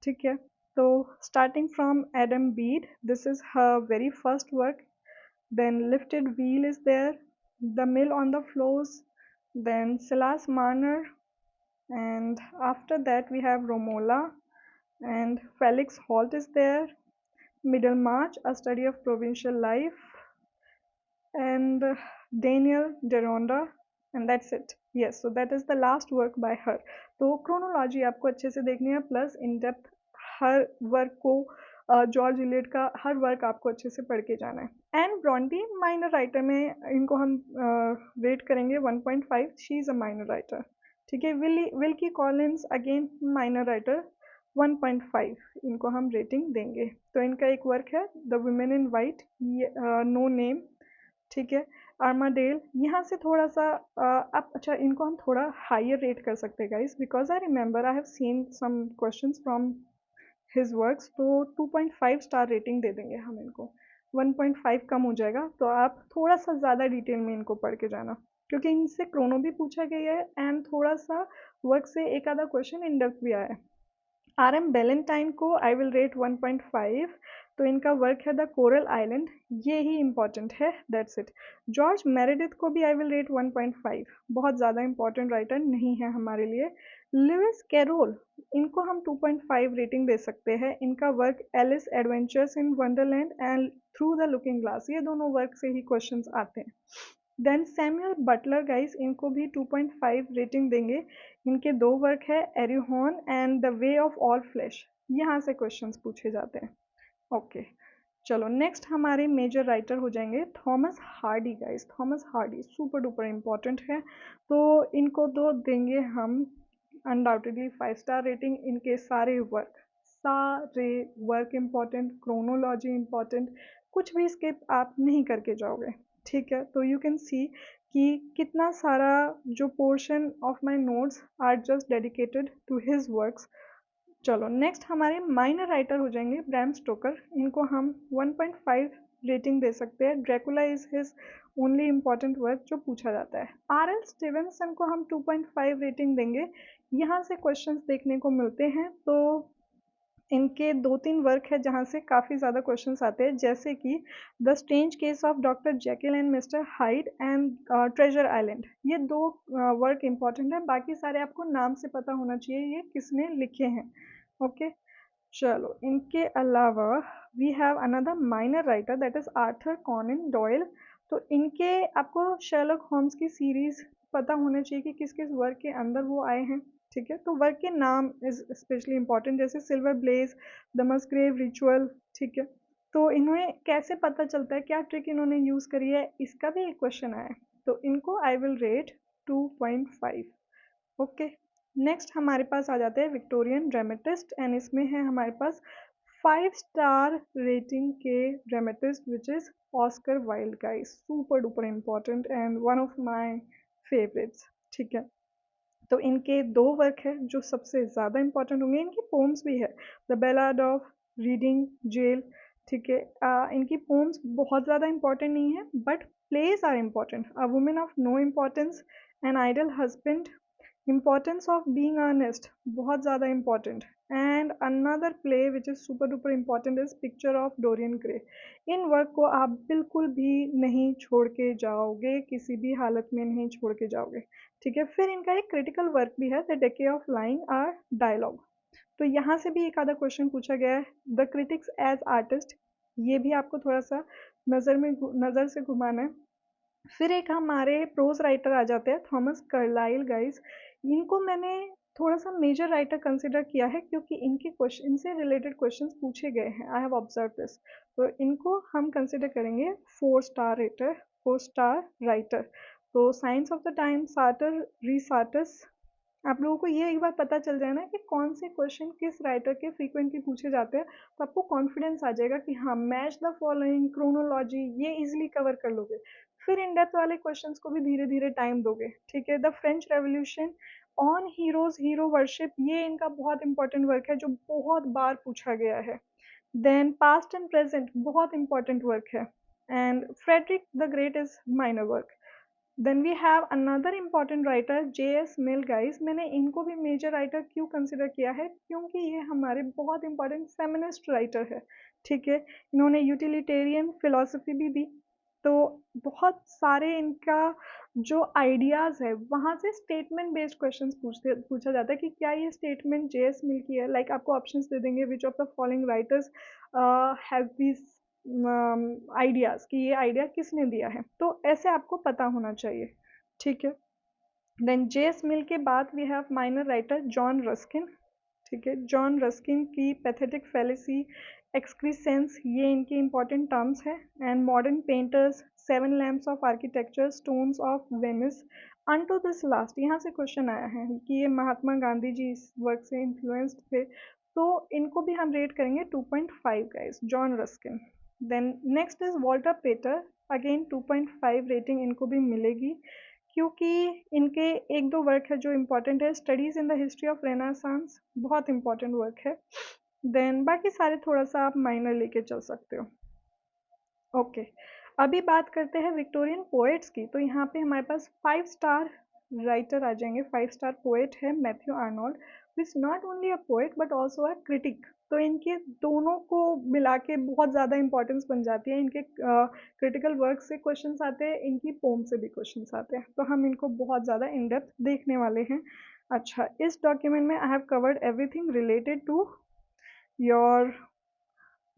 ठीक है। तो starting from Adam Bede, this is her very first work. Then lifted veil is there, the mill on the floss, then Silas Marner, and after that we have Romola, and Felix Holt is there. Middlemarch, a study of provincial life, and Daniel Deronda, and that's it. Yes, so that is the last work by her. तो chronology आपको अच्छे से देखनी है, plus in depth her work को, जॉर्ज इलियट का हर वर्क आपको अच्छे से पढ़ के जाना है। एन ब्रॉन्टी माइनर राइटर में इनको हम रेट करेंगे 1.5, she is a minor writer, ठीक है। Wilkie Collins again minor writer, 1.5 इनको हम रेटिंग देंगे। तो इनका एक वर्क है the woman in white, no name, ठीक है। आर्माडेल, यहाँ से थोड़ा सा आप, अच्छा इनको हम थोड़ा हायर रेट कर सकते हैं guys, because I remember I have seen some questions from his works, तो 2.5 स्टार रेटिंग दे देंगे हम इनको। 1.5 कम हो जाएगा, तो आप थोड़ा सा ज़्यादा डिटेल में इनको पढ़ के जाना, क्योंकि इनसे क्रोनो भी पूछा गया है एंड थोड़ा सा वर्क से एक आधा क्वेश्चन इन डेप्थ भी आया है। आर एम बैलेंटाइन को आई विल रेट 1.5, तो इनका वर्क है द कोरल आइलैंड, ये ही इंपॉर्टेंट है, दैट्स इट। जॉर्ज मेरेडिथ को भी आई विल रेट 1.5, बहुत ज़्यादा इंपॉर्टेंट राइटर नहीं है हमारे लिए। लुइस कैरोल, इनको हम 2.5 रेटिंग दे सकते हैं। इनका work Alice adventures in wonderland and through the looking glass, ये दोनों वर्क से ही क्वेश्चंस आते हैं। देन सैमुअल बटलर गाइस, इनको भी 2.5 रेटिंग देंगे। इनके 2 वर्क है, Erewhon and the way of all flesh, यहाँ से क्वेश्चंस पूछे जाते हैं। ओके, चलो नेक्स्ट हमारे मेजर राइटर हो जाएंगे Thomas Hardy guys. Thomas Hardy super duper important है, तो इनको तो देंगे हम अनडाउटेडली 5 स्टार रेटिंग। इनके सारे वर्क इम्पॉर्टेंट, क्रोनोलॉजी इम्पॉर्टेंट, कुछ भी स्किप आप नहीं करके जाओगे, ठीक है। तो यू कैन सी कि कितना सारा जो portion of my notes are just dedicated to his works. चलो नेक्स्ट हमारे माइनर राइटर हो जाएंगे ब्रैम स्टोकर, इनको हम 1.5 रेटिंग दे सकते हैं। Dracula is his only important work जो पूछा जाता है। आर एल स्टीवेंसन को हम 2.5 रेटिंग देंगे, यहाँ से क्वेश्चंस देखने को मिलते हैं। तो इनके 2-3 वर्क है जहाँ से काफ़ी ज़्यादा क्वेश्चंस आते हैं, जैसे कि the strange case of doctor Jekyll and mister hide and treasure island, ये 2 वर्क इंपॉर्टेंट है। बाकी सारे आपको नाम से पता होना चाहिए ये किसने लिखे हैं, ओके। चलो इनके अलावा we have another minor writer that is Arthur Conan Doyle. तो इनके आपको शर्लक होम्स की सीरीज पता होना चाहिए कि किस किस वर्क के अंदर वो आए हैं, ठीक है। तो वर्क के नाम इज स्पेशली इंपॉर्टेंट, जैसे सिल्वर ब्लेज, द मस्ग्रेव रिचुअल, ठीक है। तो इन्हें कैसे पता चलता है, क्या ट्रिक इन्होंने यूज़ करी है, इसका भी एक क्वेश्चन आया है, तो इनको I will rate 2.5, okay. Next हमारे पास आ जाते हैं विक्टोरियन ड्रामेटिस्ट, एंड इसमें है हमारे पास 5 स्टार रेटिंग के dramatist which is Oscar Wilde guys, super duper important and one of my favourites. ठीक है, तो इनके 2 वर्क है जो सबसे ज़्यादा इम्पोर्टेंट होंगे। इनकी पोम्स भी है, the ballad of Reading gaol. ठीक है, इनकी पोम्स बहुत ज़्यादा इम्पोर्टेंट नहीं है but plays are important, a woman of no importance, an ideal husband, importance of being earnest बहुत ज़्यादा important, and another play which is super duper important is picture of Dorian Gray. इन वर्क को आप बिल्कुल भी नहीं छोड़ के जाओगे, किसी भी हालत में नहीं छोड़ के जाओगे। ठीक है, फिर इनका एक क्रिटिकल वर्क भी है, the decay of lying or dialogue. तो यहाँ से भी एक आधा क्वेश्चन पूछा गया है, द क्रिटिक्स एज आर्टिस्ट, ये भी आपको थोड़ा सा नज़र से घुमाना है। फिर एक हमारे प्रोज राइटर आ जाते हैं, थॉमस कार्लाइल गाइस। इनको मैंने थोड़ा सा मेजर राइटर कंसिडर किया है क्योंकि इनके क्वेश्चन, इनसे रिलेटेड क्वेश्चंस पूछे गए हैं, आई हैव ऑब्जर्व दिस। तो इनको हम कंसिडर करेंगे 4 स्टार रेटर, 4 स्टार राइटर। तो science of the time, shorter, रीसार्टस। आप लोगों को ये एक बार पता चल जाए ना कि कौन से क्वेश्चन किस राइटर के फ्रीक्वेंटली पूछे जाते हैं, तो आपको कॉन्फिडेंस आ जाएगा कि हाँ, मैच द फॉलोइंग, क्रोनोलॉजी, ये इजीली कवर कर लोगे। फिर इन डेप्थ वाले क्वेश्चंस को भी धीरे धीरे टाइम दोगे। ठीक है, the French revolution, on heroes, hero worship, ये इनका बहुत इंपॉर्टेंट वर्क है जो बहुत बार पूछा गया है। देन पास्ट एंड प्रेजेंट, बहुत इंपॉर्टेंट वर्क है, and Frederick the great is minor work. Then we have another important writer J.S. Mill guys. मैंने इनको भी मेजर राइटर क्यों कंसिडर किया है, क्योंकि ये हमारे बहुत इंपॉर्टेंट फेमिनिस्ट राइटर है। ठीक है, इन्होंने यूटिलिटेरियन फिलॉसफी भी दी। तो बहुत सारे इनका जो आइडियाज़ है वहाँ से स्टेटमेंट बेस्ड क्वेश्चंस पूछा जाता है कि क्या ये स्टेटमेंट J.S. मिल की है। लाइक आपको ऑप्शंस दे देंगे, which of the following writers have this ideas, कि ये आइडिया किसने दिया है। तो ऐसे आपको पता होना चाहिए। ठीक है, देन J.S. मिल के बाद we have minor writer John Ruskin. ठीक है, जॉन रस्किन की पैथेटिक फैलेसी, एक्सक्रीसेंस, ये इनके इंपॉर्टेंट टर्म्स है। And modern painters, 7 lamps of architecture, stones of Venice, unto this last. यहाँ से क्वेश्चन आया है कि ये महात्मा गांधी जी इस वर्क से इन्फ्लुएंस्ड थे, तो इनको भी हम रेट करेंगे 2.5 guys, John Ruskin. Then next is Walter Pater, again 2.5 rating इनको भी मिलेगी क्योंकि इनके एक दो वर्क है जो इम्पोर्टेंट है, studies in the history of Renaissance, बहुत इंपॉर्टेंट वर्क है। देन बाकी सारे थोड़ा सा आप माइनर लेके चल सकते हो। ओके, अभी बात करते हैं विक्टोरियन पोएट्स की। तो यहाँ पे हमारे पास 5 स्टार राइटर आ जाएंगे। 5 स्टार पोएट है Matthew Arnold, who is not only a poet but also a critic. तो इनके दोनों को मिला के बहुत ज़्यादा इंपॉर्टेंस बन जाती है। इनके क्रिटिकल वर्क से क्वेश्चंस आते हैं, इनकी पोम से भी क्वेश्चंस आते हैं, तो हम इनको बहुत ज़्यादा इन डेप्थ देखने वाले हैं। अच्छा, इस डॉक्यूमेंट में I have covered everything related to your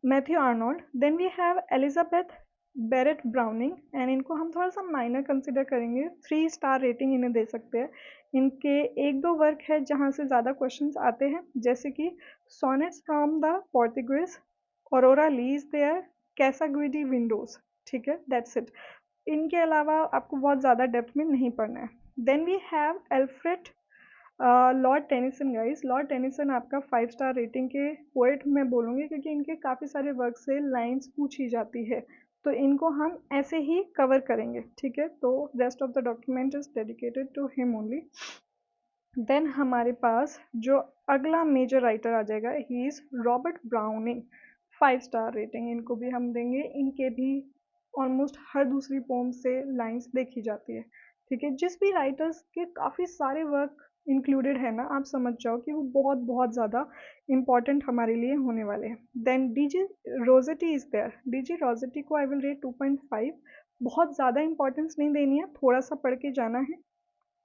Matthew Arnold. Then we have Elizabeth Barrett Browning, and इनको हम थोड़ा सा माइनर कंसिडर करेंगे, 3 स्टार रेटिंग इन्हें दे सकते हैं। इनके एक दो वर्क है जहाँ से ज़्यादा क्वेश्चंस आते हैं, जैसे कि sonnets from the Portuguese, Aurora Leigh there, Casa Guidi windows. ठीक है, दैट्स इट। इनके अलावा आपको बहुत ज़्यादा डेप्थ में नहीं पढ़ना है। Then we have Alfred Lord Tennyson guys. Lord Tennyson आपका 5 स्टार रेटिंग के पोएट मैं बोलूँगी क्योंकि इनके काफ़ी सारे वर्क से लाइंस पूछी जाती है, तो इनको हम ऐसे ही कवर करेंगे। ठीक है, तो rest of the document is dedicated to him only. Then हमारे पास जो अगला मेजर राइटर आ जाएगा, he is Robert Browning, 5 star rating इनको भी हम देंगे। इनके भी ऑलमोस्ट हर दूसरी पोम से लाइंस देखी जाती है। ठीक है, जिस भी राइटर्स के काफ़ी सारे वर्क इंक्लूडेड है ना, आप समझ जाओ कि वो बहुत बहुत ज़्यादा इम्पॉर्टेंट हमारे लिए होने वाले हैं। Then D G Rossetti is there. D G Rossetti को आई विल रेट 2.5। बहुत ज़्यादा इंपॉर्टेंस नहीं देनी है, थोड़ा सा पढ़ के जाना है।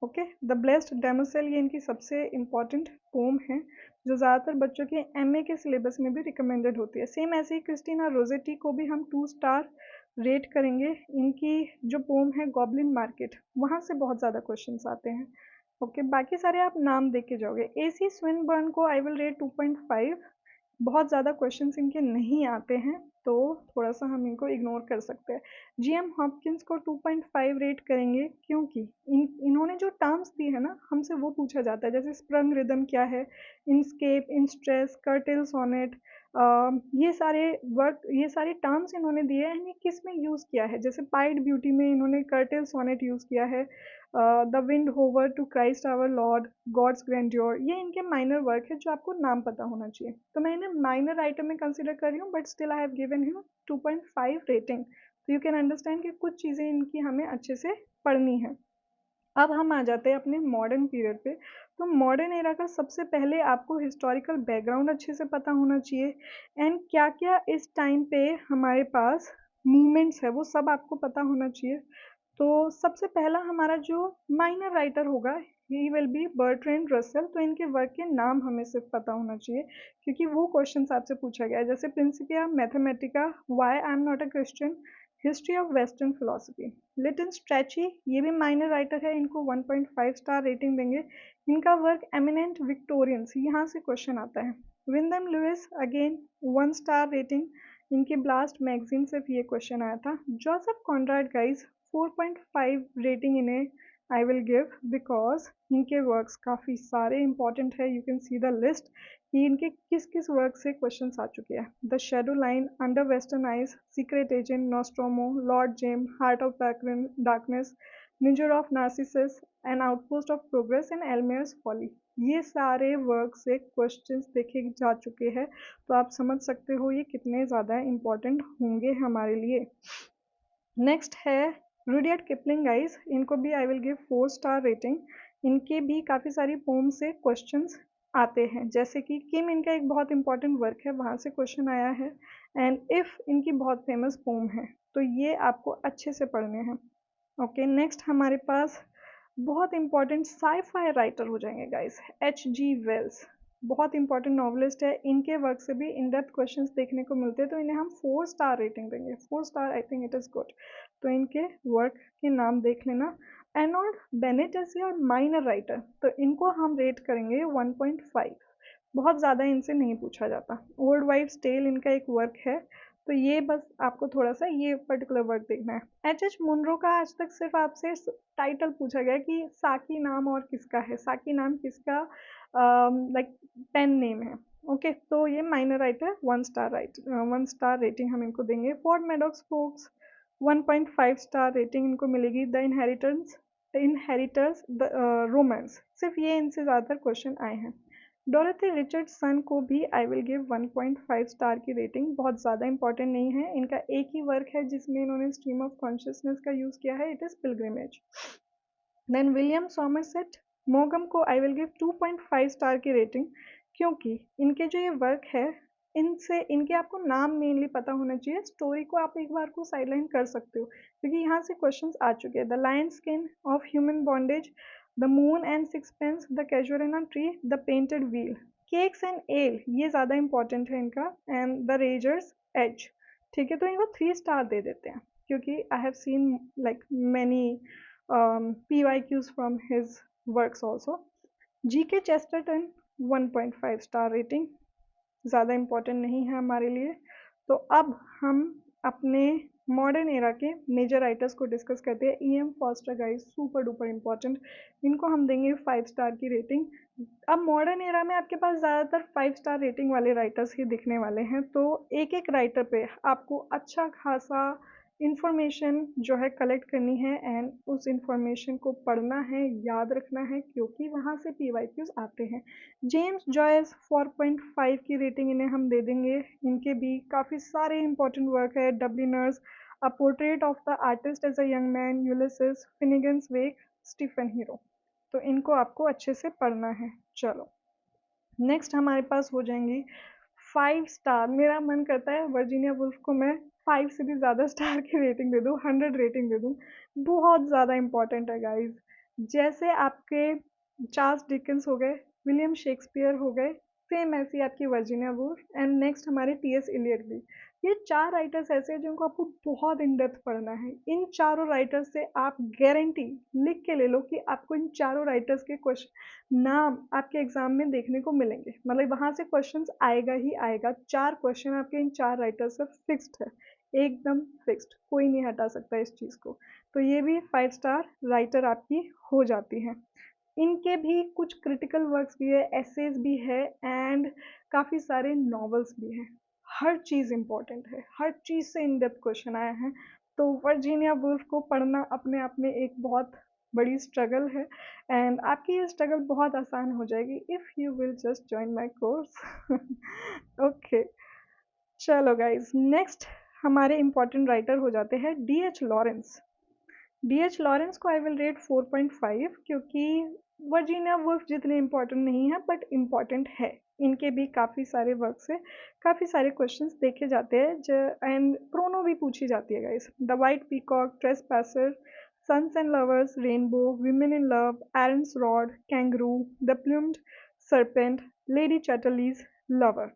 ओके, द ब्लेस्ड डेमोसेल, ये इनकी सबसे इम्पॉर्टेंट पोम है जो ज़्यादातर बच्चों के एमए के सिलेबस में भी रिकमेंडेड होती है। सेम ऐसे ही क्रिस्टीना रोजेटी को भी हम 2 स्टार रेट करेंगे। इनकी जो पोम है गॉबलिन मार्केट, वहाँ से बहुत ज़्यादा क्वेश्चंस आते हैं। ओके, बाकी सारे आप नाम देख के जाओगे। AC स्विनबर्न को आई विल रेट 2.5। बहुत ज़्यादा क्वेश्चंस इनके नहीं आते हैं, तो थोड़ा सा हम इनको इग्नोर कर सकते हैं। GM हॉपकिंस को 2.5 रेट करेंगे क्योंकि इन्होंने जो टर्म्स दी है ना, हमसे वो पूछा जाता है, जैसे स्प्रंग रिदम क्या है, इनस्केप, इन स्ट्रेस, कर्टेल सोनेट, ये सारे वर्क, ये सारे टर्म्स इन्होंने दिए हैं, ये किस में यूज़ किया है। जैसे पाइड ब्यूटी में इन्होंने कर्टेल सोनेट यूज़ किया है, the windhover to Christ our Lord, God's grandeur, ये इनके माइनर वर्क है जो आपको नाम पता होना चाहिए। तो मैं इन्हें माइनर आइटम में कंसिडर कर रही हूँ, but still I have given you 2.5 rating. तो यू कैन अंडरस्टैंड कि कुछ चीज़ें इनकी हमें अच्छे से पढ़नी है। अब हम आ जाते हैं अपने मॉडर्न पीरियड पे। तो मॉडर्न एरा का सबसे पहले आपको हिस्टोरिकल बैकग्राउंड अच्छे से पता होना चाहिए, एंड क्या क्या इस टाइम पे हमारे पास मूवमेंट्स है वो सब आपको पता होना चाहिए। तो सबसे पहला हमारा जो माइनर राइटर होगा, he will be Bertrand Russell. तो इनके वर्क के नाम हमें सिर्फ पता होना चाहिए, क्योंकि वो क्वेश्चन आपसे पूछा गया है। जैसे Principia Mathematica, why I am not a Christian, history of western philosophy. Lytton Strachey, ये भी माइनर राइटर है, इनको 1.5 स्टार रेटिंग देंगे। इनका वर्क एमिनेंट विक्टोरियंस, यहाँ से क्वेश्चन आता है। विंदम लुइस, अगेन 1 स्टार रेटिंग, इनकी ब्लास्ट मैगजीन से भी ये क्वेश्चन आया था। जोसेफ कॉनराड गाइस, 4.5 रेटिंग इन्हें आई विल गिव, बिकॉज इनके वर्क्स काफ़ी सारे इंपॉर्टेंट है। You can see the list कि इनके किस किस वर्क से क्वेश्चन आ चुके हैं। The shadow line, under western eyes, secret agent, Nostromo, Lord Jim, heart of darkness, nigger of Narcissus, an outpost of progress and Almayer's folly, ये सारे वर्क से क्वेश्चंस देखे जा चुके हैं। तो आप समझ सकते हो ये कितने ज़्यादा इम्पोर्टेंट होंगे हमारे लिए। नेक्स्ट है रुडियार्ड किपलिंग गाइस, इनको भी आई विल गिव 4 स्टार रेटिंग। इनके भी काफ़ी सारी पोम से क्वेश्चंस आते हैं, जैसे कि किम, इनका एक बहुत इंपॉर्टेंट वर्क है, वहाँ से क्वेश्चन आया है। एंड इफ़, इनकी बहुत फेमस पोम है, तो ये आपको अच्छे से पढ़ने हैं। ओके, नेक्स्ट हमारे पास बहुत इंपॉर्टेंट साई-फाई राइटर हो जाएंगे गाइस, H.G. वेल्स, बहुत इंपॉर्टेंट नॉवलिस्ट है। इनके वर्क से भी इन डेप्थ क्वेश्चंस देखने को मिलते हैं, तो इन्हें हम 4 स्टार रेटिंग देंगे। 4 star, I think it is good. तो इनके वर्क के नाम देख लेना। एर्नोल्ड बेनेट ऐसे और माइनर राइटर, तो इनको हम रेट करेंगे 1.5, बहुत ज़्यादा इनसे नहीं पूछा जाता। ओल्ड वाइफ्स टेल इनका एक वर्क है, तो ये बस आपको थोड़ा सा ये पर्टिकुलर वर्क देखना है। H.H. मुनरो का आज तक सिर्फ आपसे टाइटल पूछा गया कि साकी नाम और किसका है, साकी नाम किसका लाइक पेन नेम है। ओके, तो ये minor writer 1 star 1 star rating हम इनको देंगे। Ford Madox Fox, 1.5 star rating इनको मिलेगी। द इनहेरिटर्स, द रोमांस, सिर्फ ये इनसे ज़्यादातर क्वेश्चन आए हैं। डोरोथी रिचर्डसन को भी आई विल गिव 1.5 स्टार की रेटिंग, बहुत ज़्यादा इंपॉर्टेंट नहीं है। इनका एक ही वर्क है जिसमें इन्होंने स्ट्रीम ऑफ कॉन्शियसनेस का यूज़ किया है, it is pilgrimage. Then William Somerset मॉगम को आई विल गिव 2.5 स्टार की रेटिंग, क्योंकि इनके जो ये वर्क है, इनसे इनके आपको नाम मेनली पता होना चाहिए, स्टोरी को आप एक बार को साइडलाइन कर सकते हो, क्योंकि यहाँ से क्वेश्चंस आ चुके हैं। The lion skin of human bondage, the moon and sixpence, the casuarina tree, the painted wheel, cakes and ale, ये ज़्यादा इंपॉर्टेंट है इनका, एंड द रेजर्स एज। ठीक है, तो इनको 3 स्टार दे देते हैं, क्योंकि आई have seen like many PYQs from his works also. GK Chesterton 1.5 star rating, ज़्यादा इम्पोर्टेंट नहीं है हमारे लिए। तो अब हम अपने मॉडर्न एरा के मेजर राइटर्स को डिस्कस करते हैं। EM foster guys, super duper important, इनको हम देंगे 5 स्टार की रेटिंग। अब मॉडर्न एरा में आपके पास ज़्यादातर 5 स्टार रेटिंग वाले राइटर्स ही दिखने वाले हैं, तो एक एक राइटर पे आपको अच्छा खासा इंफॉर्मेशन जो है कलेक्ट करनी है, एंड उस इंफॉर्मेशन को पढ़ना है, याद रखना है, क्योंकि वहाँ से PYQs आते हैं। जेम्स जॉयस 4.5 की रेटिंग इन्हें हम दे देंगे। इनके भी काफ़ी सारे इंपॉर्टेंट वर्क है। Dubliners, a portrait of the artist as a young man, Ulysses, Finnegans Wake, Stephen Hero, तो इनको आपको अच्छे से पढ़ना है। चलो, नेक्स्ट हमारे पास हो जाएंगी 5 स्टार। मेरा मन करता है वर्जीनिया वुल्फ को मैं 5 से भी ज़्यादा स्टार की रेटिंग दे दूँ, 100 रेटिंग दे दूँ, बहुत ज़्यादा इंपॉर्टेंट है गाइज। जैसे आपके चार्ल्स डिकेंस हो गए, विलियम शेक्सपियर हो गए, सेम ऐसी आपकी वर्जीनिया वुल्फ, एंड नेक्स्ट हमारे TS इलियट भी। ये 4 राइटर्स ऐसे हैं जिनको आपको बहुत इन डेप्थ पढ़ना है। इन चारों राइटर्स से आप गारंटी लिख के ले लो कि आपको इन चारों राइटर्स के क्वेश्चन नाम आपके एग्जाम में देखने को मिलेंगे, मतलब वहाँ से क्वेश्चंस आएगा ही आएगा। 4 क्वेश्चन आपके इन 4 राइटर्स से फिक्स्ड है, एकदम फिक्स्ड, कोई नहीं हटा सकता इस चीज़ को। तो ये भी 5 स्टार राइटर आपकी हो जाती है। इनके भी कुछ क्रिटिकल वर्क्स भी है, एसेज भी है, एंड काफ़ी सारे नॉवेल्स भी हैं। हर चीज़ इम्पोर्टेंट है, हर चीज़ से इन डेप्थ क्वेश्चन आए हैं। तो वर्जीनिया वुल्फ को पढ़ना अपने आप में एक बहुत बड़ी स्ट्रगल है, एंड आपकी ये स्ट्रगल बहुत आसान हो जाएगी if you will just join my course. Okay, चलो गाइज, नेक्स्ट हमारे इम्पोर्टेंट राइटर हो जाते हैं D.H. लॉरेंस। D.H. लॉरेंस को आई विल रेट 4.5, क्योंकि वर्जीनिया वुल्फ जितने इम्पोर्टेंट नहीं है बट इम्पोर्टेंट है। इनके भी काफ़ी सारे वर्क से काफ़ी सारे क्वेश्चंस देखे जाते हैं, एंड क्रोनो भी पूछी जाती है guys. The white peacock, trespasser, sons and lovers, rainbow, women in love, Aaron's rod, kangaroo, the plumed serpent, Lady Chatterley's lover.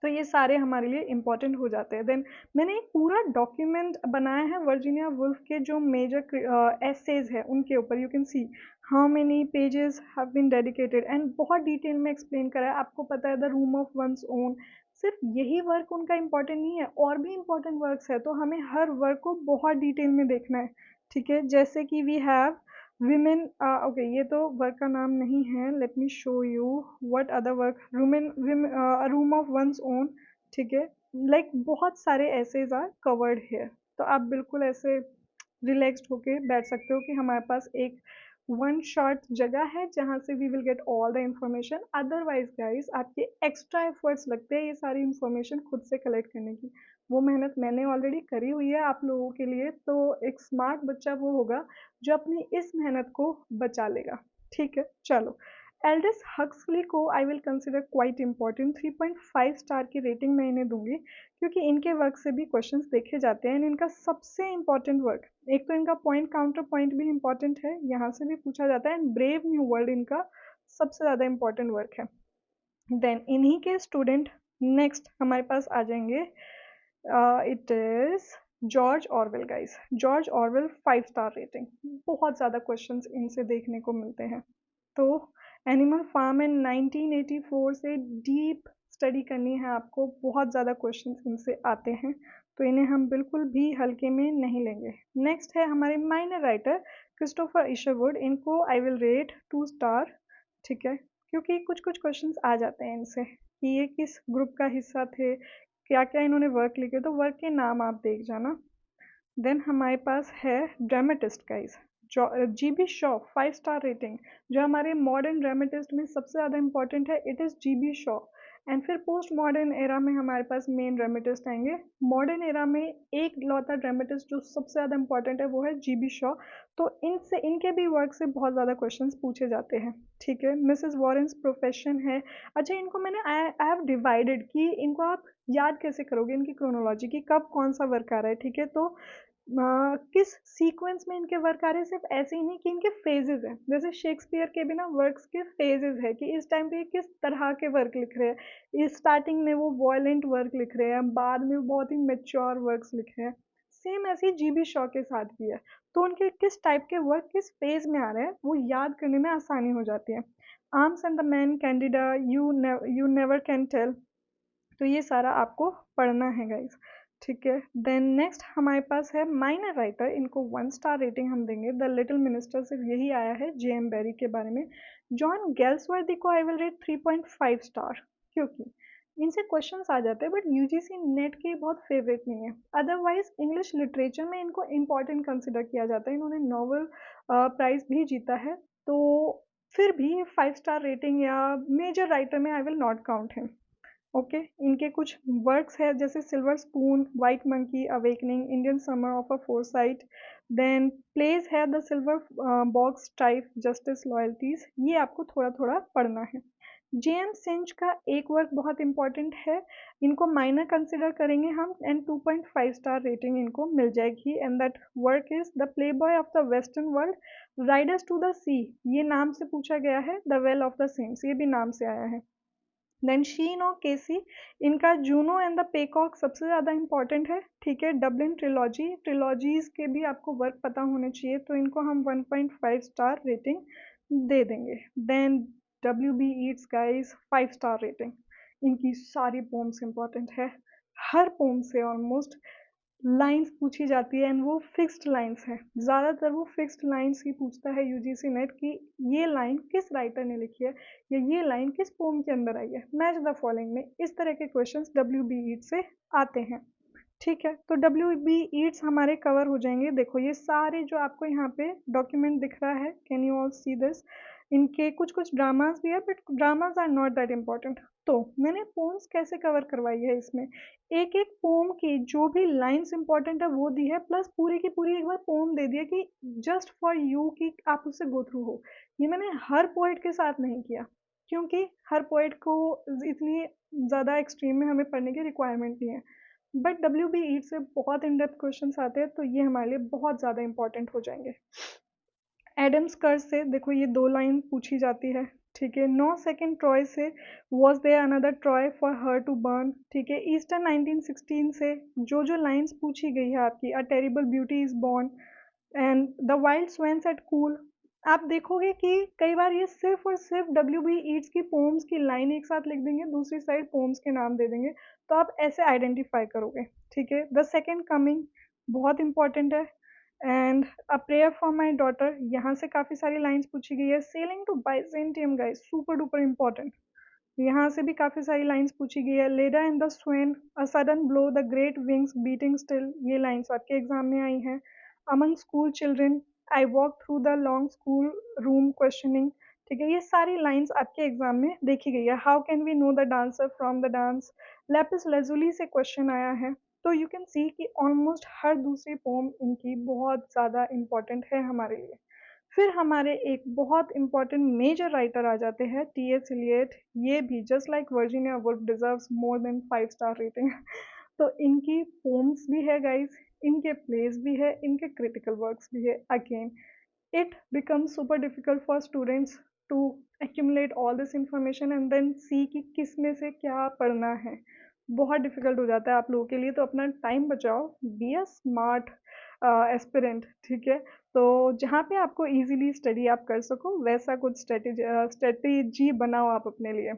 तो ये सारे हमारे लिए इम्पॉर्टेंट हो जाते हैं। देन मैंने एक पूरा डॉक्यूमेंट बनाया है वर्जीनिया वुल्फ के जो मेजर एसेज है उनके ऊपर। You can see how many pages have been dedicated, and बहुत डिटेल में एक्सप्लेन करा है। आपको पता है the room of one's own, सिर्फ यही वर्क उनका इम्पोर्टेंट नहीं है, और भी इम्पोर्टेंट वर्क्स है, तो हमें हर वर्क को बहुत डिटेल में देखना है। ठीक है, जैसे कि वी हैव विमेन, ओके ये तो वर्क का नाम नहीं है, let me show you what other work, rumen, room of one's own. ठीक है, लाइक बहुत सारे एसेज आर कवर्ड हेयर, तो आप बिल्कुल ऐसे रिलैक्स्ड होके बैठ सकते हो कि हमारे पास एक वन शॉट जगह है जहाँ से we will get all the information. Otherwise guys आपके एक्स्ट्रा एफर्ट्स लगते हैं ये सारी इंफॉर्मेशन खुद से कलेक्ट करने की। वो मेहनत मैंने ऑलरेडी करी हुई है आप लोगों के लिए, तो एक स्मार्ट बच्चा वो होगा जो अपनी इस मेहनत को बचा लेगा। ठीक है, चलो। एल्डस हक्सली को I will consider quite important. 3.5 star की रेटिंग मैं इन्हें दूंगी, क्योंकि इनके वर्क से भी क्वेश्चंस देखे जाते हैं। इनका सबसे इम्पॉर्टेंट वर्क, एक तो इनका पॉइंट काउंटर पॉइंट भी इम्पॉर्टेंट है, यहाँ से भी पूछा जाता है, एंड ब्रेव न्यू वर्ल्ड इनका सबसे ज़्यादा इम्पॉर्टेंट वर्क है। देन इन्हीं के स्टूडेंट नेक्स्ट हमारे पास आ जाएंगे, it is George Orwell guys. George Orwell 5 star rating, बहुत ज़्यादा क्वेश्चंस इनसे देखने को मिलते हैं। तो एनिमल फार्म इन 1984 से डीप स्टडी करनी है आपको, बहुत ज़्यादा क्वेश्चंस इनसे आते हैं, तो इन्हें हम बिल्कुल भी हल्के में नहीं लेंगे। नेक्स्ट है हमारे माइनर राइटर क्रिस्टोफर इशरवुड, इनको आई विल रेट 2 स्टार। ठीक है, क्योंकि कुछ कुछ क्वेश्चंस आ जाते हैं इनसे कि ये किस ग्रुप का हिस्सा थे, क्या क्या इन्होंने वर्क लिखे, तो वर्क के नाम आप देख जाना। देन हमारे पास है dramatist guys, GB Shaw, 5 star rating. जो हमारे मॉडर्न ड्रामेटिस्ट में सबसे ज़्यादा इंपॉर्टेंट है, it is GB Shaw. And फिर पोस्ट मॉडर्न एरा में हमारे पास मेन ड्रामेटिस्ट आएंगे। मॉडर्न एरा में एक लौता ड्रामेटिस्ट जो सबसे ज़्यादा इंपॉर्टेंट है वो है GB शॉ। तो इनसे, इनके भी वर्क से बहुत ज़्यादा क्वेश्चंस पूछे जाते हैं। ठीक है, मिसेस वॉरेंस प्रोफेशन है। अच्छा, इनको मैंने आई हैव डिवाइडेड कि इनको आप याद कैसे करोगे इनकी क्रोनोलॉजी की, कब कौन सा वर्क आ रहा है। ठीक है, तो किस सीक्वेंस में इनके वर्क आ रहे हैं, सिर्फ ऐसे ही नहीं कि इनके फेजेस हैं। जैसे शेक्सपियर के भी ना वर्क्स के फेजेस है कि इस टाइम पे किस तरह के वर्क लिख रहे हैं। इस स्टार्टिंग में वो वॉयलेंट वर्क लिख रहे हैं, बाद में वो बहुत ही मेच्योर वर्क्स लिख रहे हैं। सेम ऐसे ही GB शॉ के साथ भी है, तो उनके किस टाइप के वर्क किस फेज में आ रहे हैं वो याद करने में आसानी हो जाती है। Arms and the man, Candida, you never can tell, तो ये सारा आपको पढ़ना है गाइस। ठीक है, देन नेक्स्ट हमारे पास है माइनर राइटर, इनको 1 स्टार रेटिंग हम देंगे। द लिटिल मिनिस्टर, सिर्फ यही आया है JM बेरी के बारे में। जॉन गेल्सवर्दी को आई विल रेट 3.5 स्टार, क्योंकि इनसे क्वेश्चंस आ जाते हैं बट UGC नेट के बहुत फेवरेट नहीं है। अदरवाइज इंग्लिश लिटरेचर में इनको इम्पॉर्टेंट कंसिडर किया जाता है, इन्होंने नॉवल प्राइज भी जीता है, तो फिर भी 5 स्टार रेटिंग या मेजर राइटर में I will not count him. Okay, इनके कुछ वर्क्स है जैसे silver spoon, white monkey, awakening, Indian summer of a Forsyte. Then plays है the silver box type, justice, loyalties, ये आपको थोड़ा थोड़ा पढ़ना है। JM सिंच का एक वर्क बहुत इंपॉर्टेंट है, इनको माइनर कंसिडर करेंगे हम, एंड 2.5 स्टार रेटिंग इनको मिल जाएगी। And that work is the playboy of the western world, riders to the sea, ये नाम से पूछा गया है, the well of the saints, ये भी नाम से आया है। देन शीन और केसी, इनका जूनो एंड द पेकॉक सबसे ज़्यादा इंपॉर्टेंट है। ठीक है, डबलिन ट्रिलॉजी, ट्रिलॉजीज के भी आपको वर्क पता होने चाहिए, तो इनको हम 1.5 स्टार रेटिंग दे देंगे। Then WB Yeats guys, 5 star rating, इनकी सारी पोम्स इंपॉर्टेंट है, हर पोम से ऑलमोस्ट लाइंस पूछी जाती है एंड वो फिक्स्ड लाइंस है, ज़्यादातर वो फिक्स्ड लाइंस ही पूछता है यूजीसी नेट कि ये लाइन किस राइटर ने लिखी है या ये लाइन किस पोम के अंदर आई है, मैच द फॉलोइंग में इस तरह के क्वेश्चंस डब्ल्यू बी ईट से आते हैं। ठीक है, तो डब्ल्यू बी ईट्स हमारे कवर हो जाएंगे। देखो ये सारे जो आपको यहाँ पे डॉक्यूमेंट दिख रहा है, can you all see this, इनके कुछ कुछ ड्रामास भी है but dramas are not that important. तो मैंने पोम्स कैसे कवर करवाई है, इसमें एक एक पोम की जो भी लाइंस इंपॉर्टेंट है वो दी है, प्लस पूरी की पूरी एक बार पोम दे दिया कि जस्ट फॉर यू कि आप उससे गो थ्रू हो। ये मैंने हर पोइट के साथ नहीं किया क्योंकि हर पोइट को इतनी ज़्यादा एक्सट्रीम में हमें पढ़ने की रिक्वायरमेंट नहीं है, बट डब्ल्यू बी ईट से बहुत इन डेप्थ क्वेश्चन आते हैं तो ये हमारे लिए बहुत ज़्यादा इंपॉर्टेंट हो जाएंगे। एडम्स कर्ज से देखो ये 2 लाइन पूछी जाती है। ठीक है, 9 सेकंड ट्रॉय से was there another Troy for her to burn. ठीक है, ईस्टर 1916 से जो जो लाइन्स पूछी गई है आपकी, a terrible beauty is born and the wild swans at Coole. आप देखोगे कि कई बार ये सिर्फ और सिर्फ डब्ल्यू बी ईट्स की पोम्स की लाइन एक साथ लिख देंगे, दूसरी साइड पोम्स के नाम दे देंगे, तो आप ऐसे आइडेंटिफाई करोगे। ठीक है, द सेकेंड कमिंग बहुत इंपॉर्टेंट है and a prayer for my daughter, यहाँ से काफ़ी सारी लाइन्स पूछी गई है। Sailing to Byzantium guys, super duper important, यहाँ से भी काफ़ी सारी लाइंस पूछी गई है। Leda in the swan, a sudden blow, the great wings beating still, ये लाइंस आपके एग्जाम में आई हैं। Among school children, I walk through the long school room questioning. ठीक है, ये सारी लाइंस आपके एग्जाम में देखी गई है। How can we know the dancer from the dance, Lapis Lazuli से क्वेश्चन आया है। तो यू कैन सी कि ऑलमोस्ट हर दूसरी पोम इनकी बहुत ज़्यादा इंपॉर्टेंट है हमारे लिए। फिर हमारे एक बहुत इंपॉर्टेंट मेजर राइटर आ जाते हैं, टी एस इलियट। ये भी just like Virginia Woolf deserves more than 5 star rating. तो इनकी पोम्स भी है गाइस, इनके प्लेस भी है, इनके क्रिटिकल वर्क्स भी है। Again it becomes super difficult for students to accumulate all this information and then see कि किस में से क्या पढ़ना है। बहुत डिफिकल्ट हो जाता है आप लोगों के लिए, तो अपना टाइम बचाओ, बी अ स्मार्ट एस्पिरेंट। ठीक है, तो जहाँ पे आपको इजीली स्टडी आप कर सको वैसा कुछ स्ट्रेटेजी बनाओ आप अपने लिए।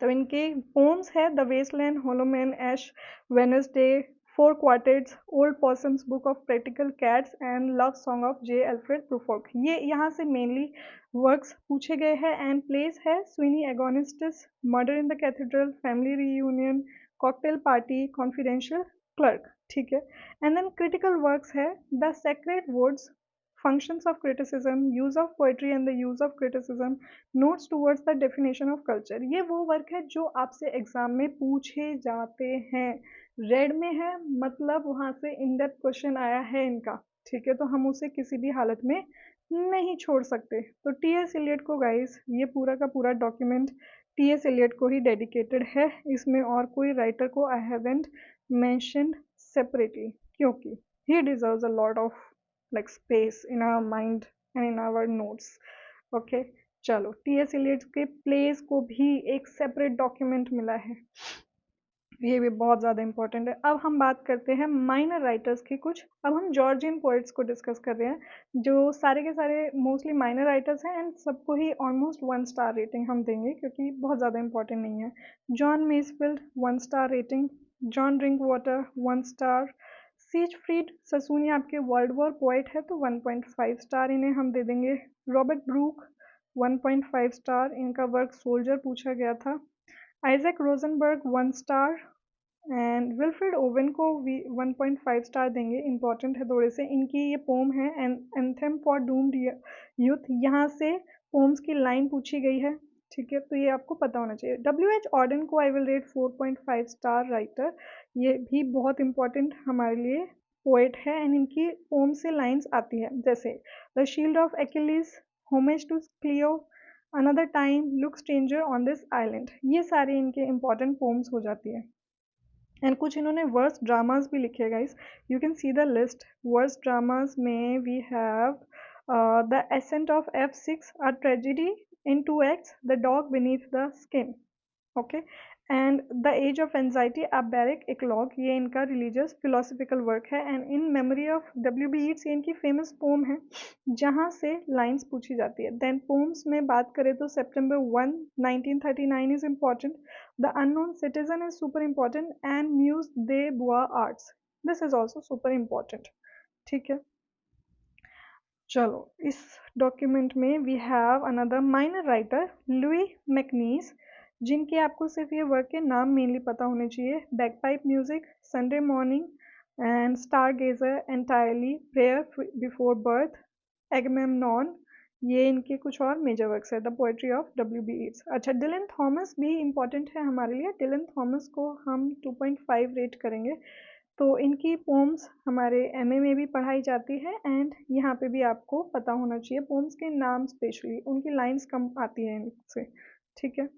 तो इनके पोम्स है the wasteland, hollow men, ash, Wednesday, four quartets, old Possum's book of practical cats and love song of J Alfred Prufrock. ये यहाँ से मेनली वर्क्स पूछे गए हैं। एंड प्लेस है Sweeney Agonistes, murder in the cathedral, family reunion, cocktail party, confidential clerk. ठीक है, एंड देन क्रिटिकल वर्क्स है the sacred words, functions of criticism, use of poetry and the use of criticism, notes towards the definition of culture। ये वो वर्क है जो आपसे एग्जाम में पूछे जाते हैं, रेड में है मतलब वहाँ से इन डेप्थ क्वेश्चन आया है इनका। ठीक है, तो हम उसे किसी भी हालत में नहीं छोड़ सकते। तो टी एस इलियट को गाइस ये पूरा का पूरा डॉक्यूमेंट टी एस इलियट को ही डेडिकेटेड है, इसमें और कोई राइटर को आई हैवंट मेंशन्ड सेपरेटली क्योंकि he deserves a lot of like space in our mind and in our notes। Okay, चलो टी एस इलियट के प्लेस को भी एक सेपरेट डॉक्यूमेंट मिला है, ये भी बहुत ज़्यादा इंपॉर्टेंट है। अब हम बात करते हैं माइनर राइटर्स की कुछ। अब हम जॉर्जियन पोइट्स को डिस्कस कर रहे हैं जो सारे के सारे मोस्टली माइनर राइटर्स हैं एंड सबको ही ऑलमोस्ट 1 स्टार रेटिंग हम देंगे क्योंकि बहुत ज़्यादा इंपॉर्टेंट नहीं है। John Masefield 1 star rating, John Drinkwater 1 star, Siegfried ससूनी आपके वर्ल्ड वॉर पोइट है तो 1.5 स्टार इन्हें हम दे देंगे। रॉबर्ट ब्रूक 1.5 स्टार, इनका वर्क सोल्जर पूछा गया था। Isaac Rosenberg 1 star and Wilfred Owen को 1.5 स्टार देंगे, इंपॉर्टेंट है थोड़े से। इनकी ये पोम है एंथेम फॉर डूम्ड यूथ, यहाँ से पोम्स की लाइन पूछी गई है। ठीक है, तो ये आपको पता होना चाहिए। डब्ल्यू एच ऑर्डन को I will rate 4.5 star writer, ये भी बहुत इंपॉर्टेंट हमारे लिए पोएट है एंड इनकी पोम से लाइंस आती है जैसे the shield of Achilles, homage to Clio, another time, look stranger on this island, ये सारे इनके इंपॉर्टेंट पोम्स हो जाती है। एंड कुछ इन्होंने वर्स ड्रामास भी लिखे guys, you can see the list. Verse dramas में we have the ascent of F6, a tragedy in 2 acts, the dog beneath the skin. Okay, and the age of anxiety, a baroque eclogue, ये इनका रिलीजियस फिलोसफिकल वर्क है। And in memory of W B Yeats, ये इनकी फेमस पोम है जहाँ से लाइंस पूछी जाती है। देन पोम्स में बात करें तो September 1 1939 is important, the unknown citizen is super important and musee des बुआ arts, this is also super important. ठीक है, चलो इस डॉक्यूमेंट में we have another minor writer Louis MacNeice, जिनके आपको सिर्फ ये वर्क के नाम मेनली पता होने चाहिए। Bagpipe music, Sunday morning and star gazer entirely, prayer before birth, Agamemnon, ये इनके कुछ और मेजर वर्क्स है। The poetry of W.B. Yeats। अच्छा, डिलन थॉमस भी इम्पोर्टेंट है हमारे लिए। डिलन थॉमस को हम 2.5 रेट करेंगे। तो इनकी पोम्स हमारे एमए में भी पढ़ाई जाती है एंड यहाँ पे भी आपको पता होना चाहिए पोम्स के नाम, स्पेशली उनकी लाइंस कम आती हैं इनसे। ठीक है,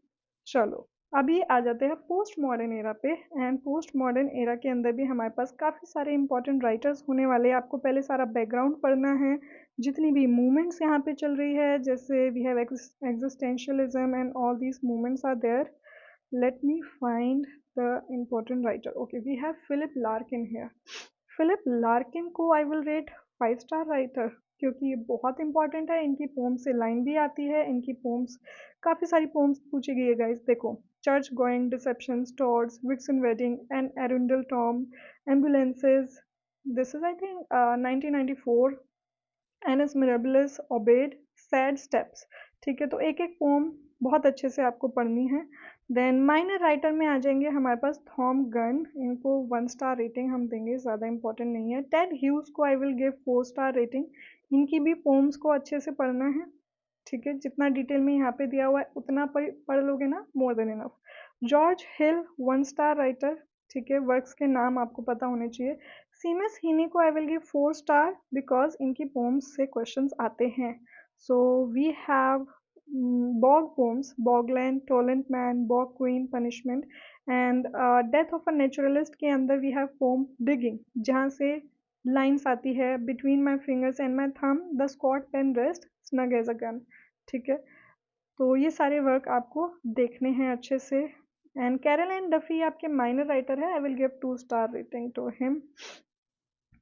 चलो अभी आ जाते हैं पोस्ट मॉडर्न एरा पे। एंड पोस्ट मॉडर्न एरा के अंदर भी हमारे पास काफ़ी सारे इंपॉर्टेंट राइटर्स होने वाले हैं। आपको पहले सारा बैकग्राउंड पढ़ना है, जितनी भी मूवमेंट्स यहाँ पे चल रही है, जैसे we have existentialism and all these movements are there. Let me find the important writer. Okay, we have Philip Larkin here. Philip Larkin को I will rate 5 star writer, क्योंकि ये बहुत इंपॉर्टेंट है। इनकी पोम से लाइन भी आती है, इनकी पोम्स काफ़ी सारी पोम्स पूछी गई है गाइस। देखो, church going, deception, stores, Whitsun wedding and Arundel tomb, ambulances, this is I think 1994, annus mirabilis, aubade, sad steps. ठीक है, तो एक एक पोम बहुत अच्छे से आपको पढ़नी है। देन माइनर राइटर में आ जाएंगे हमारे पास थॉम गन, इनको 1 स्टार रेटिंग हम देंगे, ज़्यादा इंपॉर्टेंट नहीं है। टेड ह्यूज को I will give 4 star rating, इनकी भी पोम्स को अच्छे से पढ़ना है। ठीक है, जितना डिटेल में यहाँ पे दिया हुआ है उतना पढ़ लोगे ना, मोर देन इनफ। जॉर्ज हिल 1 स्टार राइटर। ठीक है, वर्क्स के नाम आपको पता होने चाहिए। सीमस हीनी को I will give 4 star because इनकी पोम्स से क्वेश्चंस आते हैं। So we have bog poems, Bogland, Tollund man, bog queen, punishment and death of a naturalist के अंदर वी हैव पोम डिगिंग, जहाँ से लाइन्स आती है, between my fingers and my thumb the squat pen rest snug as a gun. ठीक है, तो ये सारे वर्क आपको देखने हैं अच्छे से। एंड कैरोलाइन डफी आपके माइनर राइटर है, I will give 2 star rating to him.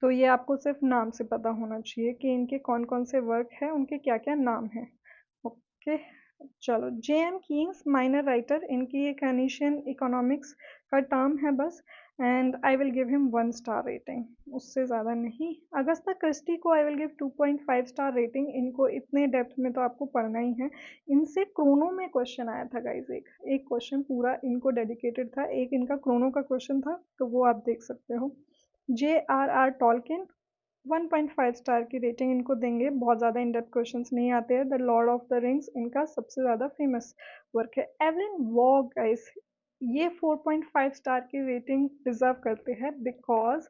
तो ये आपको सिर्फ नाम से पता होना चाहिए कि इनके कौन कौन से वर्क हैं, उनके क्या क्या नाम हैं। ओके, चलो J.M. कीन्स माइनर राइटर, इनकी एक कनीशियन इकोनॉमिक्स का टर्म है बस, and I will give him 1 star rating, उससे ज़्यादा नहीं। अगस्ता क्रिस्टी को I will give 2.5 star rating, इनको इतने डेप्थ में तो आपको पढ़ना ही है। इनसे क्रोनो में क्वेश्चन आया था गाइज, एक क्वेश्चन पूरा इनको डेडिकेटेड था, एक इनका क्रोनो का क्वेश्चन था, तो वो आप देख सकते हो। J.R.R. टॉलकिन 1.5 स्टार की रेटिंग इनको देंगे, बहुत ज़्यादा इन डेप्थ क्वेश्चंस नहीं आते हैं। The Lord of the rings इनका सबसे ज़्यादा फेमस वर्क है। एवलिन वॉग गाइस, ये 4.5 स्टार की रेटिंग डिजर्व करते हैं बिकॉज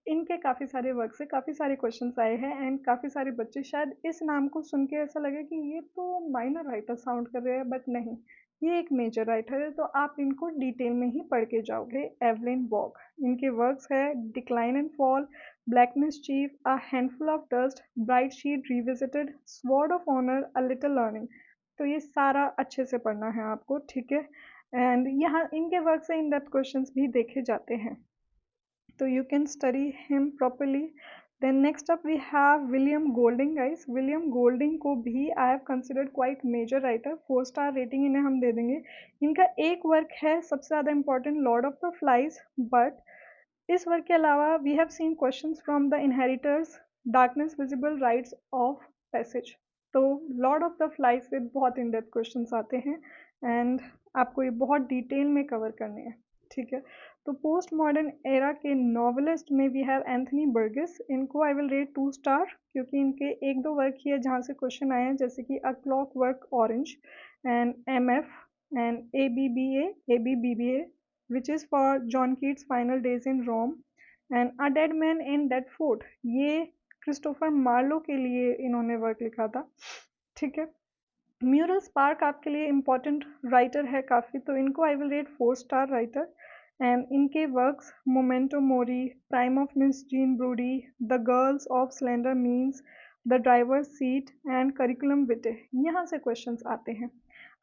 इनके काफ़ी सारे वर्क से काफ़ी सारे क्वेश्चंस आए हैं एंड काफ़ी सारे बच्चे शायद इस नाम को सुन के ऐसा लगे कि ये तो माइनर राइटर साउंड कर रहे हैं, बट नहीं, ये एक मेजर राइटर है, तो आप इनको डिटेल में ही पढ़ के जाओगे। एवलिन वॉग, इनके वर्क्स है decline and fall, black mischief, a handful of dust, Brideshead revisited, sword of honour, a little learning. तो ये सारा अच्छे से पढ़ना है आपको। ठीक है, एंड यहाँ इनके वर्क से इन डेप्थ क्वेश्चंस भी देखे जाते हैं, तो you can study him properly. Then next up we have William Golding guys. William Golding को भी I have considered quite major writer, 4 star rating इन्हें हम दे देंगे। इनका एक वर्क है सबसे ज़्यादा important, Lord of the Flies, but इस वर्क के अलावा we have seen questions from the inheritors, darkness visible, rites of passage। तो लॉर्ड ऑफ द फ्लाइज से बहुत इन डेप्थ क्वेश्चंस आते हैं एंड आपको ये बहुत डिटेल में कवर करने हैं। ठीक है, तो पोस्ट मॉडर्न एरा के नॉवलिस्ट में वी हैव एंथनी बर्गिस, इनको आई विल रेट 2 स्टार, क्योंकि इनके एक दो वर्क ही है जहाँ से क्वेश्चन आए हैं, जैसे कि a clockwork orange and MF and ABBA which is for John Keats final days in Rome and a dead man in Deptford, ये क्रिस्टोफर मार्लो के लिए इन्होंने वर्क लिखा था। ठीक है, म्यूरल स्पार्क आपके लिए इम्पॉर्टेंट राइटर है काफ़ी, तो इनको I will rate 4 star writer and इनके works memento mori, prime of Miss Jean Brodie, the girls of slender means, the driver seat and curriculum vitae, यहाँ से क्वेश्चंस आते हैं।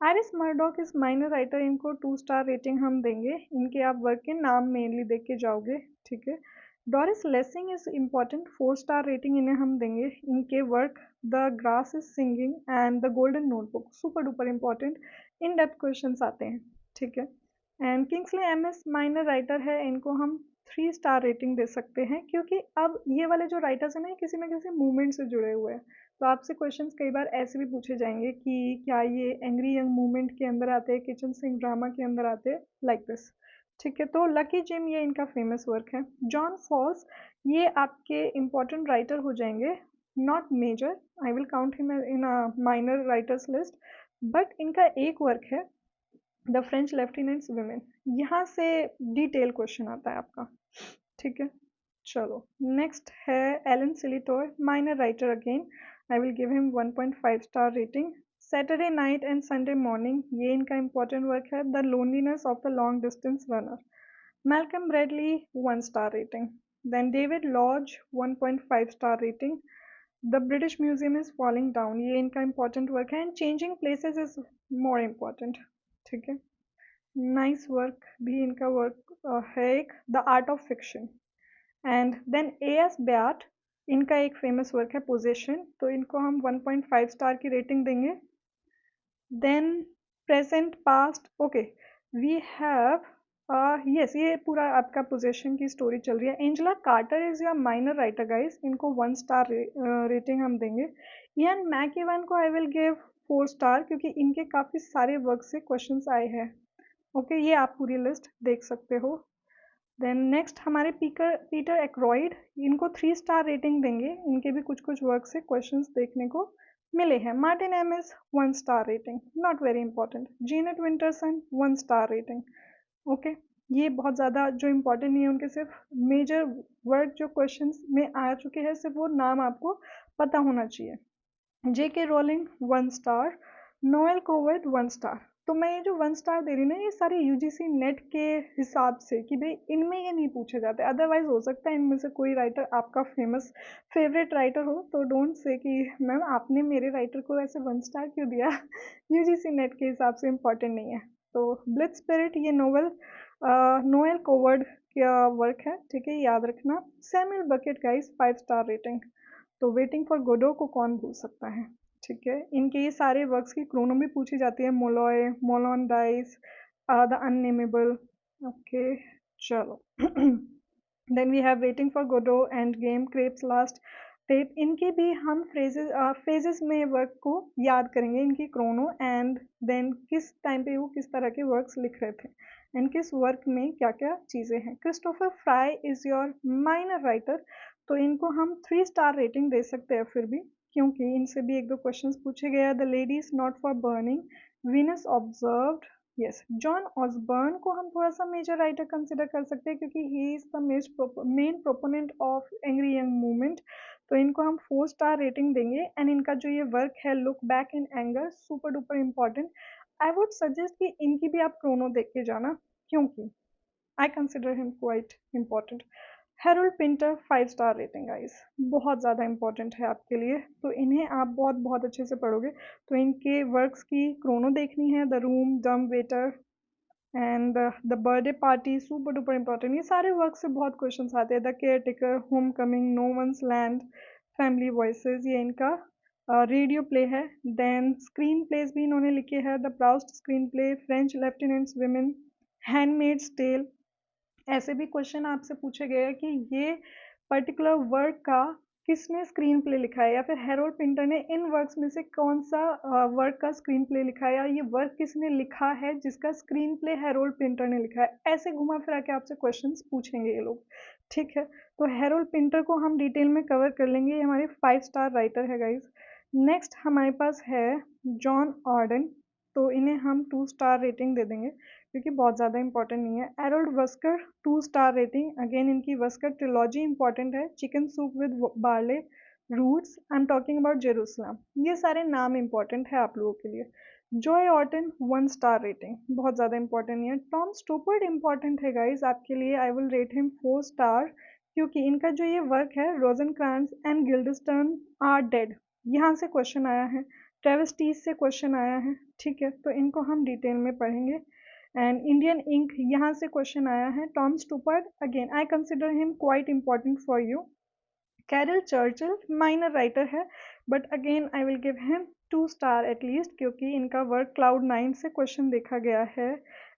Iris Murdoch is minor writer, इनको 2 स्टार रेटिंग हम देंगे, इनके आप वर्क के नाम मेनली देख के जाओगे। ठीक है, Doris Lessing is important, 4 star rating इन्हें हम देंगे, इनके work the grass is singing and the golden notebook super duper important, in depth questions आते हैं। ठीक है, and Kingsley MS minor writer है, इनको हम 3 स्टार रेटिंग दे सकते हैं, क्योंकि अब ये वाले जो राइटर्स हैं ना, किसी न किसी मूवमेंट से जुड़े हुए हैं। तो आपसे क्वेश्चंस कई बार ऐसे भी पूछे जाएंगे कि क्या ये एंग्री यंग मूवमेंट के अंदर आते हैं, किचन सिंक ड्रामा के अंदर आते हैं, लाइक दिस। ठीक है, तो लकी जिम ये इनका फेमस वर्क है। जॉन फॉल्स ये आपके इम्पोर्टेंट राइटर हो जाएंगे, not major, I will count him in a minor writers list, but इनका एक वर्क है द फ्रेंच लेफ्टिनेंट्स वुमेन। यहाँ से डिटेल क्वेश्चन आता है आपका। ठीक है, चलो नेक्स्ट है Alan Sillitoe, minor writer again, I will give him 1.5 star rating. Saturday night and Sunday morning ये इनका इंपॉर्टेंट वर्क है। The loneliness of the long distance runner, Malcolm Bradley 1 star rating. Then David Lodge 1.5 star rating. The British Museum is falling down ये इनका इंपॉर्टेंट वर्क है। And changing places is more important. ठीक है, नाइस वर्क भी इनका वर्क है एक, the art of fiction. And then A S Byatt, इनका एक फेमस वर्क है पोजेशन, तो इनको हम 1.5 स्टार की रेटिंग देंगे। Then present past, okay, we have yes, ये पूरा आपका पोजेशन की स्टोरी चल रही है। Angela Carter is your minor writer guys, इनको 1 स्टार रेटिंग हम देंगे। इयान मैकेवन को आई विल गिव 4 स्टार, क्योंकि इनके काफ़ी सारे वर्क से क्वेश्चंस आए हैं। ओके, ये आप पूरी लिस्ट देख सकते हो। देन नेक्स्ट हमारे पीटर एक्रॉयड, इनको 3 स्टार रेटिंग देंगे, इनके भी कुछ कुछ वर्क से क्वेश्चंस देखने को मिले हैं। Martin Amis 1 star rating, not very important. Jeanette Winterson 1 star rating. Okay, ये बहुत ज़्यादा जो इम्पोर्टेंट नहीं है, उनके सिर्फ मेजर वर्ड जो क्वेश्चंस में आ चुके हैं, सिर्फ वो नाम आपको पता होना चाहिए। J K Rowling 1 star, Noel Coward 1 star. तो मैं ये जो 1 स्टार दे रही हूँ ना, ये सारे यूजीसी नेट के हिसाब से, कि भाई इनमें ये नहीं पूछे जाते। अदरवाइज हो सकता है इनमें से कोई राइटर आपका फेमस फेवरेट राइटर हो, तो डोंट से कि मैम आपने मेरे राइटर को ऐसे 1 स्टार क्यों दिया। यूजीसी नेट के हिसाब से इम्पॉर्टेंट नहीं है। तो ब्लिथ स्पिरिट ये नोवेल नोएल कोवर्ड का वर्क है, ठीक है, याद रखना। Samuel Beckett guys 5 star rating. तो वेटिंग फॉर गोडो को कौन भूल सकता है। ठीक है, इनके ये सारे वर्क्स की क्रोनो भी पूछी जाती है, Molloy, Malone dies, the unnamable. Okay, चलो। Then we have waiting for Godot, endgame, Krapp's last tape. इनके भी हम फेजेस में वर्क को याद करेंगे, इनकी क्रोनो, एंड देन किस टाइम पे वो किस तरह के वर्क्स लिख रहे थे, एंड किस वर्क में क्या क्या चीज़ें हैं। Christopher fry is your minor writer, तो इनको हम 3 स्टार रेटिंग दे सकते हैं फिर भी, क्योंकि इनसे भी 1-2 क्वेश्चंस पूछे गए हैं। The lady is not for burning, Venus observed, yes. John Osborne को हम थोड़ा सा मेजर राइटर कंसिडर कर सकते हैं, क्योंकि ही is the main proponent of angry young movement, तो इनको हम 4 स्टार रेटिंग देंगे। एंड इनका जो ये वर्क है look back in anger, super duper important. I would suggest कि इनकी भी आप क्रोनो देख के जाना, क्योंकि आई consider him quite important. Harold Pinter 5 star rating guys, बहुत ज़्यादा इंपॉर्टेंट है आपके लिए, तो इन्हें आप बहुत बहुत अच्छे से पढ़ोगे। तो इनके वर्क्स की क्रोनो देखनी है। The room, dumb waiter, and the birthday party, super duper important. ये सारे वर्क से बहुत क्वेश्चंस आते हैं। The caretaker, homecoming, no one's land, family voices, ये इनका रेडियो प्ले है। देन स्क्रीन प्लेस भी इन्होंने लिखे हैं। The Proust screenplay, French lieutenant's women, handmaid's tale. ऐसे भी क्वेश्चन आपसे पूछे गए हैं कि ये पर्टिकुलर वर्क का किसने स्क्रीन प्ले लिखा है, या फिर हेरोल्ड पिंटर ने इन वर्क्स में से कौन सा वर्क का स्क्रीन प्ले लिखा है, या ये वर्क किसने लिखा है जिसका स्क्रीन प्ले हेरोल्ड पिंटर ने लिखा है। ऐसे घुमा फिरा के आपसे क्वेश्चंस पूछेंगे ये लोग। ठीक है, तो हेरोल्ड पिंटर को हम डिटेल में कवर कर लेंगे, ये हमारे 5 स्टार राइटर है गाइज। नेक्स्ट हमारे पास है जॉन ऑर्डन, तो इन्हें हम 2 स्टार रेटिंग दे देंगे, क्योंकि बहुत ज़्यादा इंपॉर्टेंट नहीं है। Arnold Wesker 2 star rating, again इनकी वस्कर ट्रिलॉजी इंपॉर्टेंट है। Chicken soup with barley roots, I am talking about Jerusalem, ये सारे नाम इंपॉर्टेंट है आप लोगों के लिए। जॉय ऑर्टन 1 स्टार रेटिंग, बहुत ज़्यादा इंपॉर्टेंट नहीं है। टॉम स्टूपर्ड इंपॉर्टेंट है गाइज आपके लिए, आई विल रेट हिम 4 स्टार, क्योंकि इनका जो ये वर्क है रोजनक्रांस एंड गिल्डस्टर्न आर डेड, यहाँ से क्वेश्चन आया है। ट्रेविस से क्वेश्चन आया है। ठीक है, तो इनको हम डिटेल में पढ़ेंगे। एंड इंडियन इंक, यहाँ से क्वेश्चन आया है। Tom Stoppard, again I consider him quite important for you. Caryl Churchill minor writer है, but again I will give him 2 star at least, क्योंकि इनका वर्क क्लाउड 9 से क्वेश्चन देखा गया है।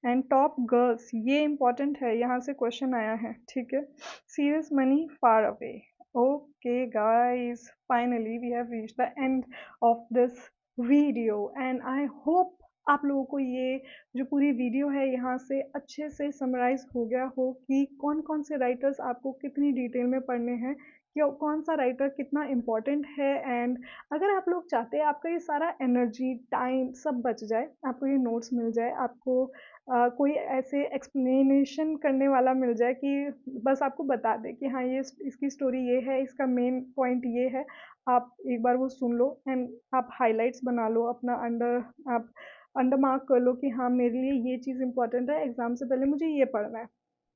एंड टॉप गर्ल्स, ये इम्पोर्टेंट है, यहाँ से क्वेश्चन आया है, ठीक है। Serious money far away. Okay guys, finally we have reached the end of this video and I hope आप लोगों को ये जो पूरी वीडियो है यहाँ से अच्छे से समराइज हो गया हो कि कौन कौन से राइटर्स आपको कितनी डिटेल में पढ़ने हैं, कि कौन सा राइटर कितना इम्पोर्टेंट है। एंड अगर आप लोग चाहते हैं आपका ये सारा एनर्जी टाइम सब बच जाए, आपको ये नोट्स मिल जाए, आपको कोई ऐसे एक्सप्लेनेशन करने वाला मिल जाए कि बस आपको बता दे कि हाँ ये इसकी स्टोरी ये है, इसका मेन पॉइंट ये है, आप एक बार वो सुन लो एंड आप हाइलाइट्स बना लो अपना अंडर, आप अंडर मार्क कर लो कि हाँ मेरे लिए ये चीज़ इंपॉर्टेंट है, एग्जाम से पहले मुझे ये पढ़ना है,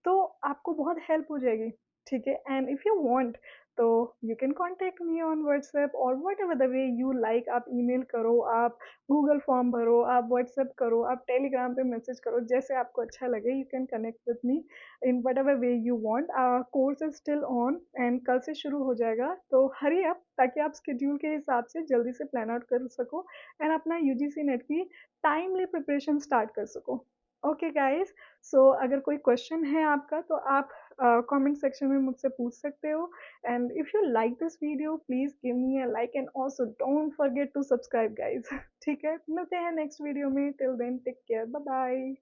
तो आपको बहुत हेल्प हो जाएगी, ठीक है। एंड इफ़ यू वांट तो you can contact me on WhatsApp और whatever the way you like, आप ईमेल करो, आप गूगल फॉर्म भरो, आप व्हाट्सएप करो, आप टेलीग्राम पे मैसेज करो, जैसे आपको अच्छा लगे, you can connect with me in what ever way you want. Course is still on and कल से शुरू हो जाएगा, तो हरी अप ताकि आप स्केड्यूल के हिसाब से जल्दी से प्लान आउट कर सको एंड अपना यूजीसी नेट की टाइमली प्रिपरेशन स्टार्ट कर सको। ओके गाइस, सो अगर कोई क्वेश्चन है आपका तो आप कमेंट सेक्शन में मुझसे पूछ सकते हो। And if you like this video please give me a like and also don't forget to subscribe guys. ठीक है, मिलते हैं नेक्स्ट वीडियो में, till then take care, bye bye.